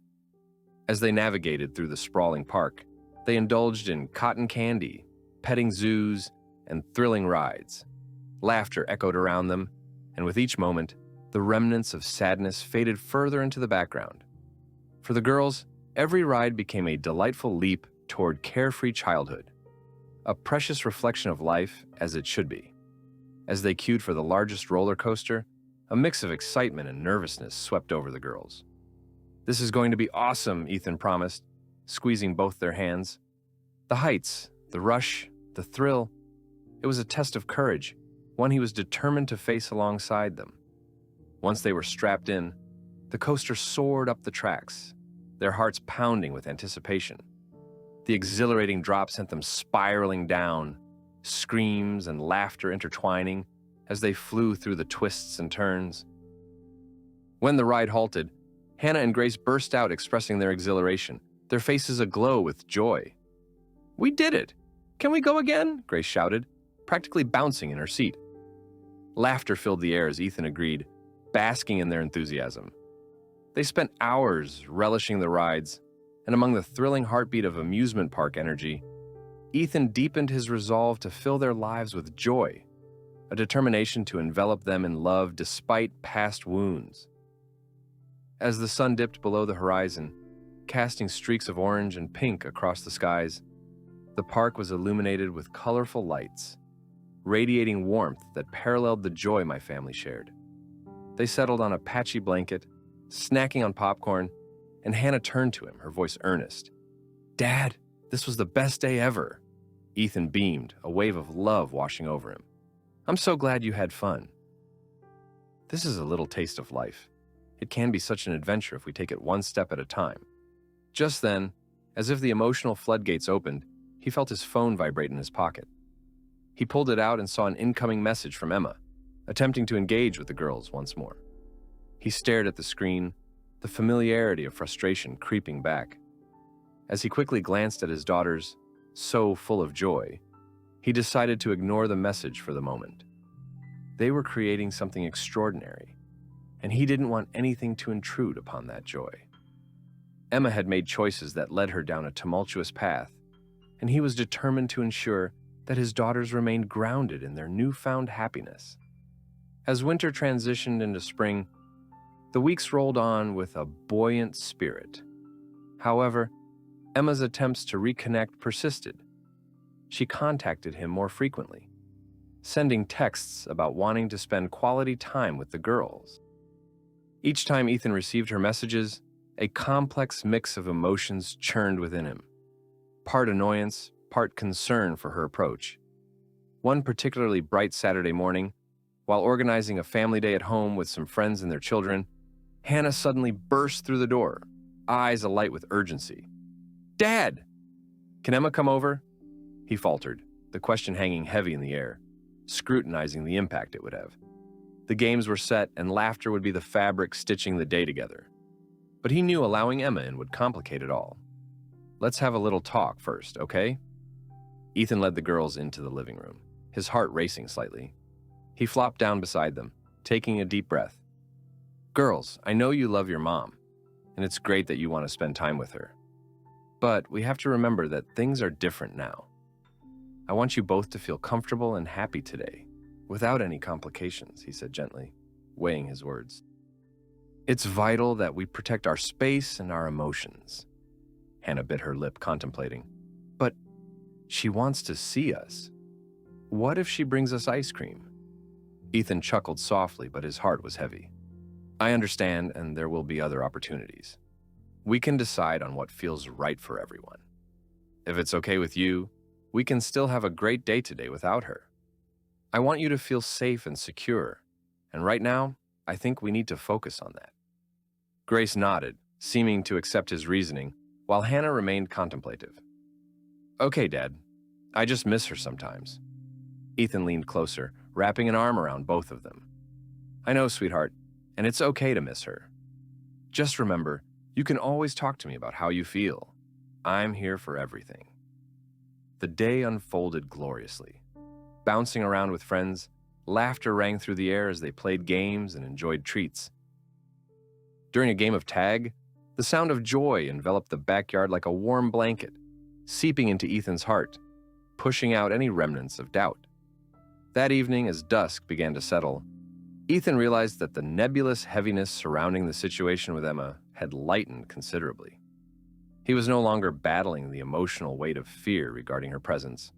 As they navigated through the sprawling park, they indulged in cotton candy, petting zoos, and thrilling rides. Laughter echoed around them, and with each moment, the remnants of sadness faded further into the background. For the girls, every ride became a delightful leap toward carefree childhood, a precious reflection of life as it should be. As they queued for the largest roller coaster, a mix of excitement and nervousness swept over the girls. "This is going to be awesome," Ethan promised, squeezing both their hands. The heights, the rush, the thrill, it was a test of courage, one he was determined to face alongside them. Once they were strapped in, the coaster soared up the tracks, their hearts pounding with anticipation. The exhilarating drop sent them spiraling down, screams and laughter intertwining as they flew through the twists and turns. When the ride halted, Hannah and Grace burst out expressing their exhilaration, their faces aglow with joy. "We did it! Can we go again?" Grace shouted, practically bouncing in her seat. Laughter filled the air as Ethan agreed, basking in their enthusiasm. They spent hours relishing the rides, and among the thrilling heartbeat of amusement park energy, Ethan deepened his resolve to fill their lives with joy, a determination to envelop them in love despite past wounds. As the sun dipped below the horizon, casting streaks of orange and pink across the skies, the park was illuminated with colorful lights, radiating warmth that paralleled the joy my family shared. They settled on a patchy blanket, snacking on popcorn, and Hannah turned to him, her voice earnest. "Dad, this was the best day ever." Ethan beamed, a wave of love washing over him. "I'm so glad you had fun." This is a little taste of life. It can be such an adventure if we take it one step at a time. Just then, as if the emotional floodgates opened, he he felt his phone vibrate in his pocket. He pulled it out and saw an incoming message from Emma, attempting to engage with the girls once more. He stared at the screen, the familiarity of frustration creeping back. As he quickly glanced at his daughters, so full of joy, he decided to ignore the message for the moment. They were creating something extraordinary, and he didn't want anything to intrude upon that joy. Emma had made choices that led her down a tumultuous path, and he was determined to ensure that his daughters remained grounded in their newfound happiness. As winter transitioned into spring, the weeks rolled on with a buoyant spirit. However, Emma's attempts to reconnect persisted. She contacted him more frequently, sending texts about wanting to spend quality time with the girls. Each time Ethan received her messages, a complex mix of emotions churned within him. Part annoyance, part concern for her approach. One particularly bright Saturday morning, while organizing a family day at home with some friends and their children, Hannah suddenly burst through the door, eyes alight with urgency. "Dad! Can Emma come over?" He faltered, the question hanging heavy in the air, scrutinizing the impact it would have. The games were set and laughter would be the fabric stitching the day together. But he knew allowing Emma in would complicate it all. "Let's have a little talk first, okay?" Ethan led the girls into the living room, his heart racing slightly. He flopped down beside them, taking a deep breath. "Girls, I know you love your mom, and it's great that you want to spend time with her. But we have to remember that things are different now. I want you both to feel comfortable and happy today, without any complications," he said gently, weighing his words. "It's vital that we protect our space and our emotions." Hannah bit her lip, contemplating. "But she wants to see us. What if she brings us ice cream?" Ethan chuckled softly, but his heart was heavy. "I understand, and there will be other opportunities. We can decide on what feels right for everyone. If it's okay with you, we can still have a great day today without her. I want you to feel safe and secure, and right now, I think we need to focus on that." Grace nodded, seeming to accept his reasoning, while Hannah remained contemplative. "Okay, Dad. I just miss her sometimes." Ethan leaned closer, wrapping an arm around both of them. "I know, sweetheart, and it's okay to miss her. Just remember, you can always talk to me about how you feel. I'm here for everything." The day unfolded gloriously. Bouncing around with friends, laughter rang through the air as they played games and enjoyed treats. During a game of tag, the sound of joy enveloped the backyard like a warm blanket, seeping into Ethan's heart, pushing out any remnants of doubt. That evening, as dusk began to settle, Ethan realized that the nebulous heaviness surrounding the situation with Emma had lightened considerably. He was no longer battling the emotional weight of fear regarding her presence,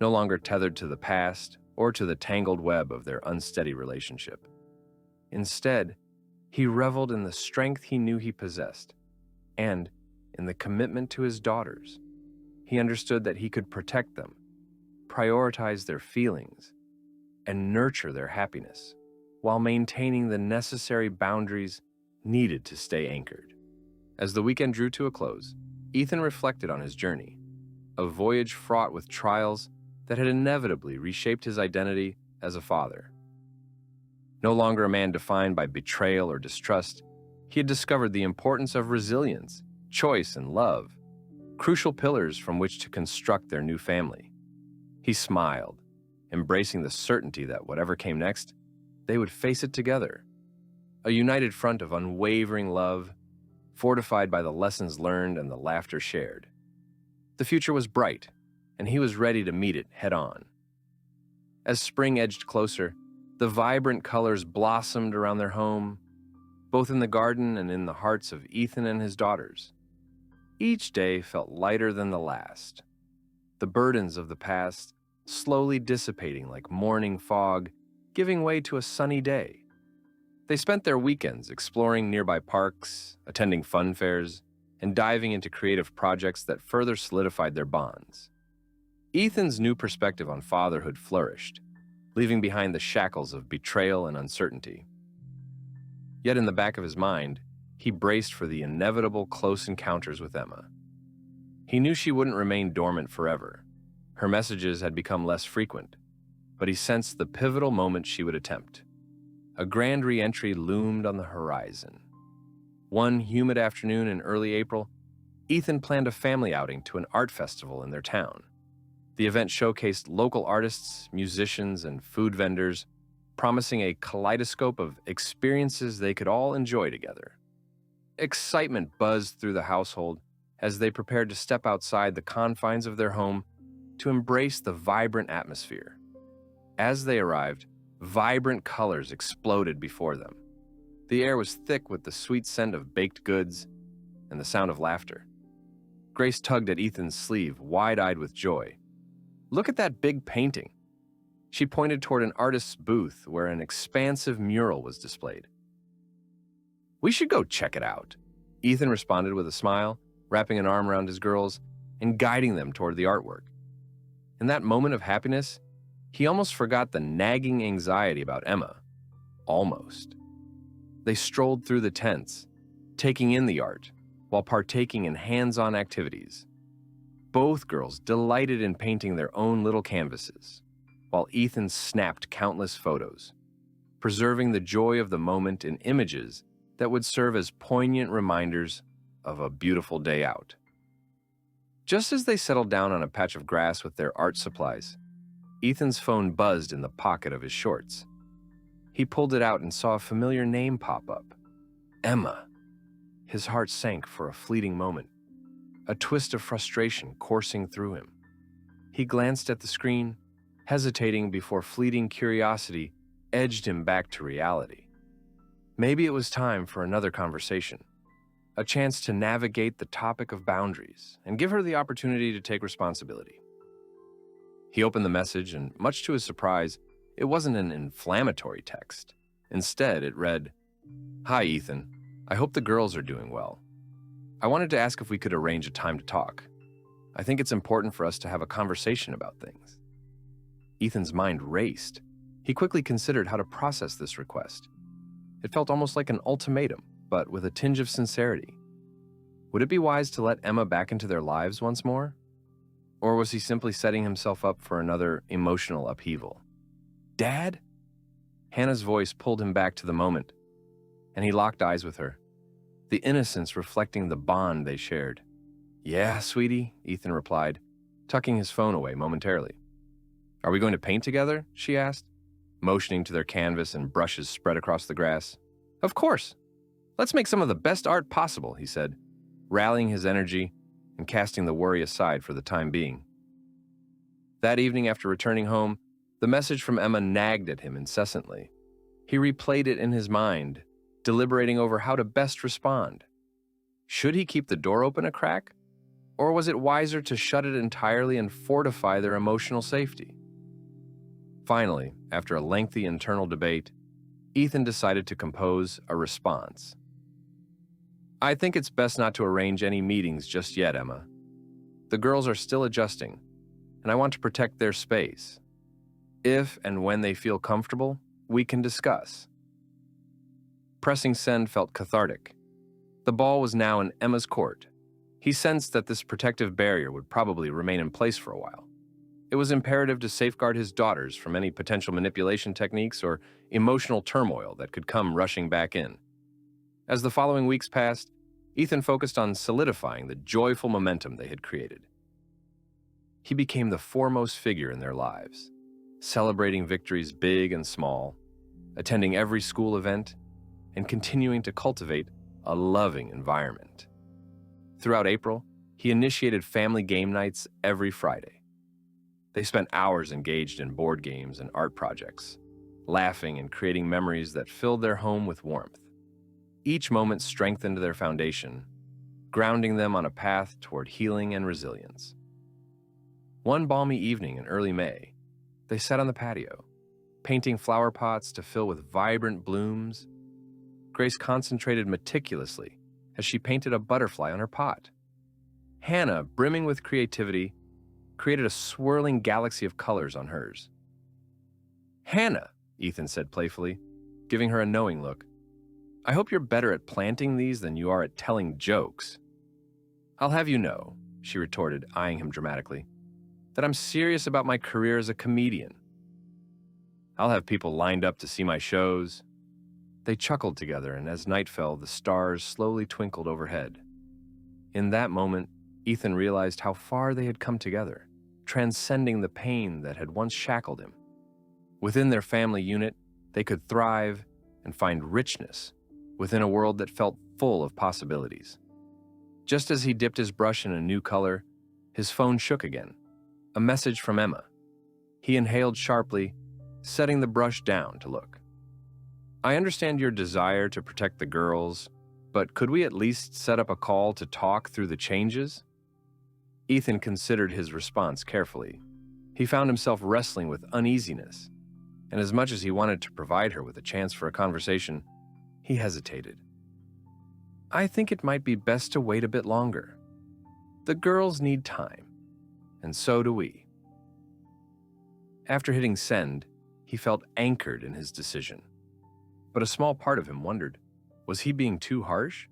no longer tethered to the past or to the tangled web of their unsteady relationship. Instead, he reveled in the strength he knew he possessed, and in the commitment to his daughters. He understood that he could protect them, prioritize their feelings, and nurture their happiness, while maintaining the necessary boundaries needed to stay anchored. As the weekend drew to a close, Ethan reflected on his journey, a voyage fraught with trials that had inevitably reshaped his identity as a father. No longer a man defined by betrayal or distrust, he had discovered the importance of resilience, choice, and love, crucial pillars from which to construct their new family. He smiled, embracing the certainty that whatever came next, they would face it together. A united front of unwavering love, fortified by the lessons learned and the laughter shared. The future was bright, and he was ready to meet it head-on. As spring edged closer, the vibrant colors blossomed around their home, both in the garden and in the hearts of Ethan and his daughters. Each day felt lighter than the last, the burdens of the past slowly dissipating like morning fog, giving way to a sunny day. They spent their weekends exploring nearby parks, attending fun fairs, and diving into creative projects that further solidified their bonds. Ethan's new perspective on fatherhood flourished, leaving behind the shackles of betrayal and uncertainty. Yet in the back of his mind, he braced for the inevitable close encounters with Emma. He knew she wouldn't remain dormant forever, Her messages had become less frequent, but he sensed the pivotal moment she would attempt. A grand re-entry loomed on the horizon. One humid afternoon in early April, Ethan planned a family outing to an art festival in their town. The event showcased local artists, musicians, and food vendors, promising a kaleidoscope of experiences they could all enjoy together. Excitement buzzed through the household as they prepared to step outside the confines of their home to embrace the vibrant atmosphere. As they arrived, vibrant colors exploded before them. The air was thick with the sweet scent of baked goods and the sound of laughter. Grace tugged at Ethan's sleeve, wide-eyed with joy. "Look at that big painting." She pointed toward an artist's booth where an expansive mural was displayed. "We should go check it out," Ethan responded with a smile, wrapping an arm around his girls and guiding them toward the artwork. In that moment of happiness, he almost forgot the nagging anxiety about Emma. Almost. They strolled through the tents, taking in the art, while partaking in hands-on activities. Both girls delighted in painting their own little canvases, while Ethan snapped countless photos, preserving the joy of the moment in images that would serve as poignant reminders of a beautiful day out. Just as they settled down on a patch of grass with their art supplies, Ethan's phone buzzed in the pocket of his shorts. He pulled it out and saw a familiar name pop up. Emma. His heart sank for a fleeting moment, a twist of frustration coursing through him. He glanced at the screen, hesitating before fleeting curiosity edged him back to reality. Maybe it was time for another conversation, a chance to navigate the topic of boundaries and give her the opportunity to take responsibility. He opened the message, and much to his surprise, it wasn't an inflammatory text. Instead, it read, "Hi, Ethan. I hope the girls are doing well. I wanted to ask if we could arrange a time to talk. I think it's important for us to have a conversation about things." Ethan's mind raced. He quickly considered how to process this request. It felt almost like an ultimatum, but with a tinge of sincerity. Would it be wise to let Emma back into their lives once more? Or was he simply setting himself up for another emotional upheaval? "Dad?" Hannah's voice pulled him back to the moment, and he locked eyes with her, the innocence reflecting the bond they shared. "Yeah, sweetie," Ethan replied, tucking his phone away momentarily. "Are we going to paint together?" she asked, motioning to their canvas and brushes spread across the grass. "Of course. Let's make some of the best art possible," he said, rallying his energy and casting the worry aside for the time being. That evening, after returning home, the message from Emma nagged at him incessantly. He replayed it in his mind, deliberating over how to best respond. Should he keep the door open a crack? Or was it wiser to shut it entirely and fortify their emotional safety? Finally, after a lengthy internal debate, Ethan decided to compose a response. "I think it's best not to arrange any meetings just yet, Emma. The girls are still adjusting, and I want to protect their space. If and when they feel comfortable, we can discuss." Pressing send felt cathartic. The ball was now in Emma's court. He sensed that this protective barrier would probably remain in place for a while. It was imperative to safeguard his daughters from any potential manipulation techniques or emotional turmoil that could come rushing back in. As the following weeks passed, Ethan focused on solidifying the joyful momentum they had created. He became the foremost figure in their lives, celebrating victories big and small, attending every school event, and continuing to cultivate a loving environment. Throughout April, he initiated family game nights every Friday. They spent hours engaged in board games and art projects, laughing and creating memories that filled their home with warmth. Each moment strengthened their foundation, grounding them on a path toward healing and resilience. One balmy evening in early May, they sat on the patio, painting flower pots to fill with vibrant blooms. Grace concentrated meticulously as she painted a butterfly on her pot. Hannah, brimming with creativity, created a swirling galaxy of colors on hers. "Hannah," Ethan said playfully, giving her a knowing look, "I hope you're better at planting these than you are at telling jokes." "I'll have you know," she retorted, eyeing him dramatically, that I'm serious about my career as a comedian. I'll have people lined up to see my shows." They chuckled together, and as night fell, the stars slowly twinkled overhead. In that moment, Ethan realized how far they had come together, transcending the pain that had once shackled him. Within their family unit, they could thrive and find richness within a world that felt full of possibilities. Just as he dipped his brush in a new color, his phone shook again. A message from Emma. He inhaled sharply, setting the brush down to look. "I understand your desire to protect the girls, but could we at least set up a call to talk through the changes?" Ethan considered his response carefully. He found himself wrestling with uneasiness, and as much as he wanted to provide her with a chance for a conversation, he hesitated. "I think it might be best to wait a bit longer. The girls need time, and so do we." After hitting send, he felt anchored in his decision. But a small part of him wondered, was he being too harsh?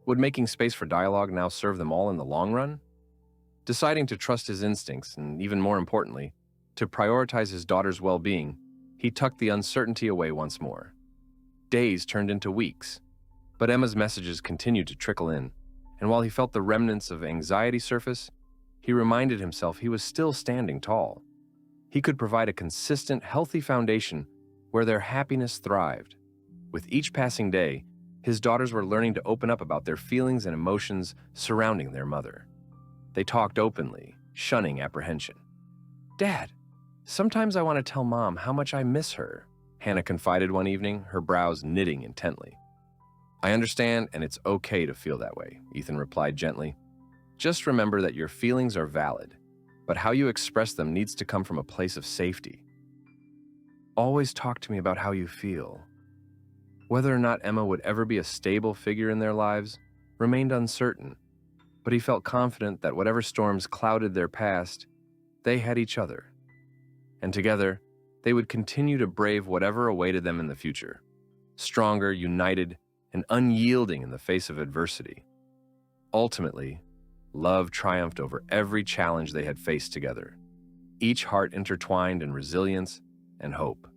Would making space for dialogue now serve them all in the long run? Deciding to trust his instincts, and even more importantly, to prioritize his daughter's well-being, he tucked the uncertainty away once more. Days turned into weeks, but Emma's messages continued to trickle in, and while he felt the remnants of anxiety surface, he reminded himself he was still standing tall. He could provide a consistent, healthy foundation where their happiness thrived. With each passing day, his daughters were learning to open up about their feelings and emotions surrounding their mother. They talked openly, shunning apprehension. "Dad, sometimes I want to tell Mom how much I miss her," Hannah confided one evening, her brows knitting intently. "I understand, and it's okay to feel that way," Ethan replied gently. "Just remember that your feelings are valid, but how you express them needs to come from a place of safety. Always talk to me about how you feel." Whether or not Emma would ever be a stable figure in their lives remained uncertain, but he felt confident that whatever storms clouded their past, they had each other. And together, they would continue to brave whatever awaited them in the future, stronger, united, and unyielding in the face of adversity. Ultimately, love triumphed over every challenge they had faced together, each heart intertwined in resilience and hope.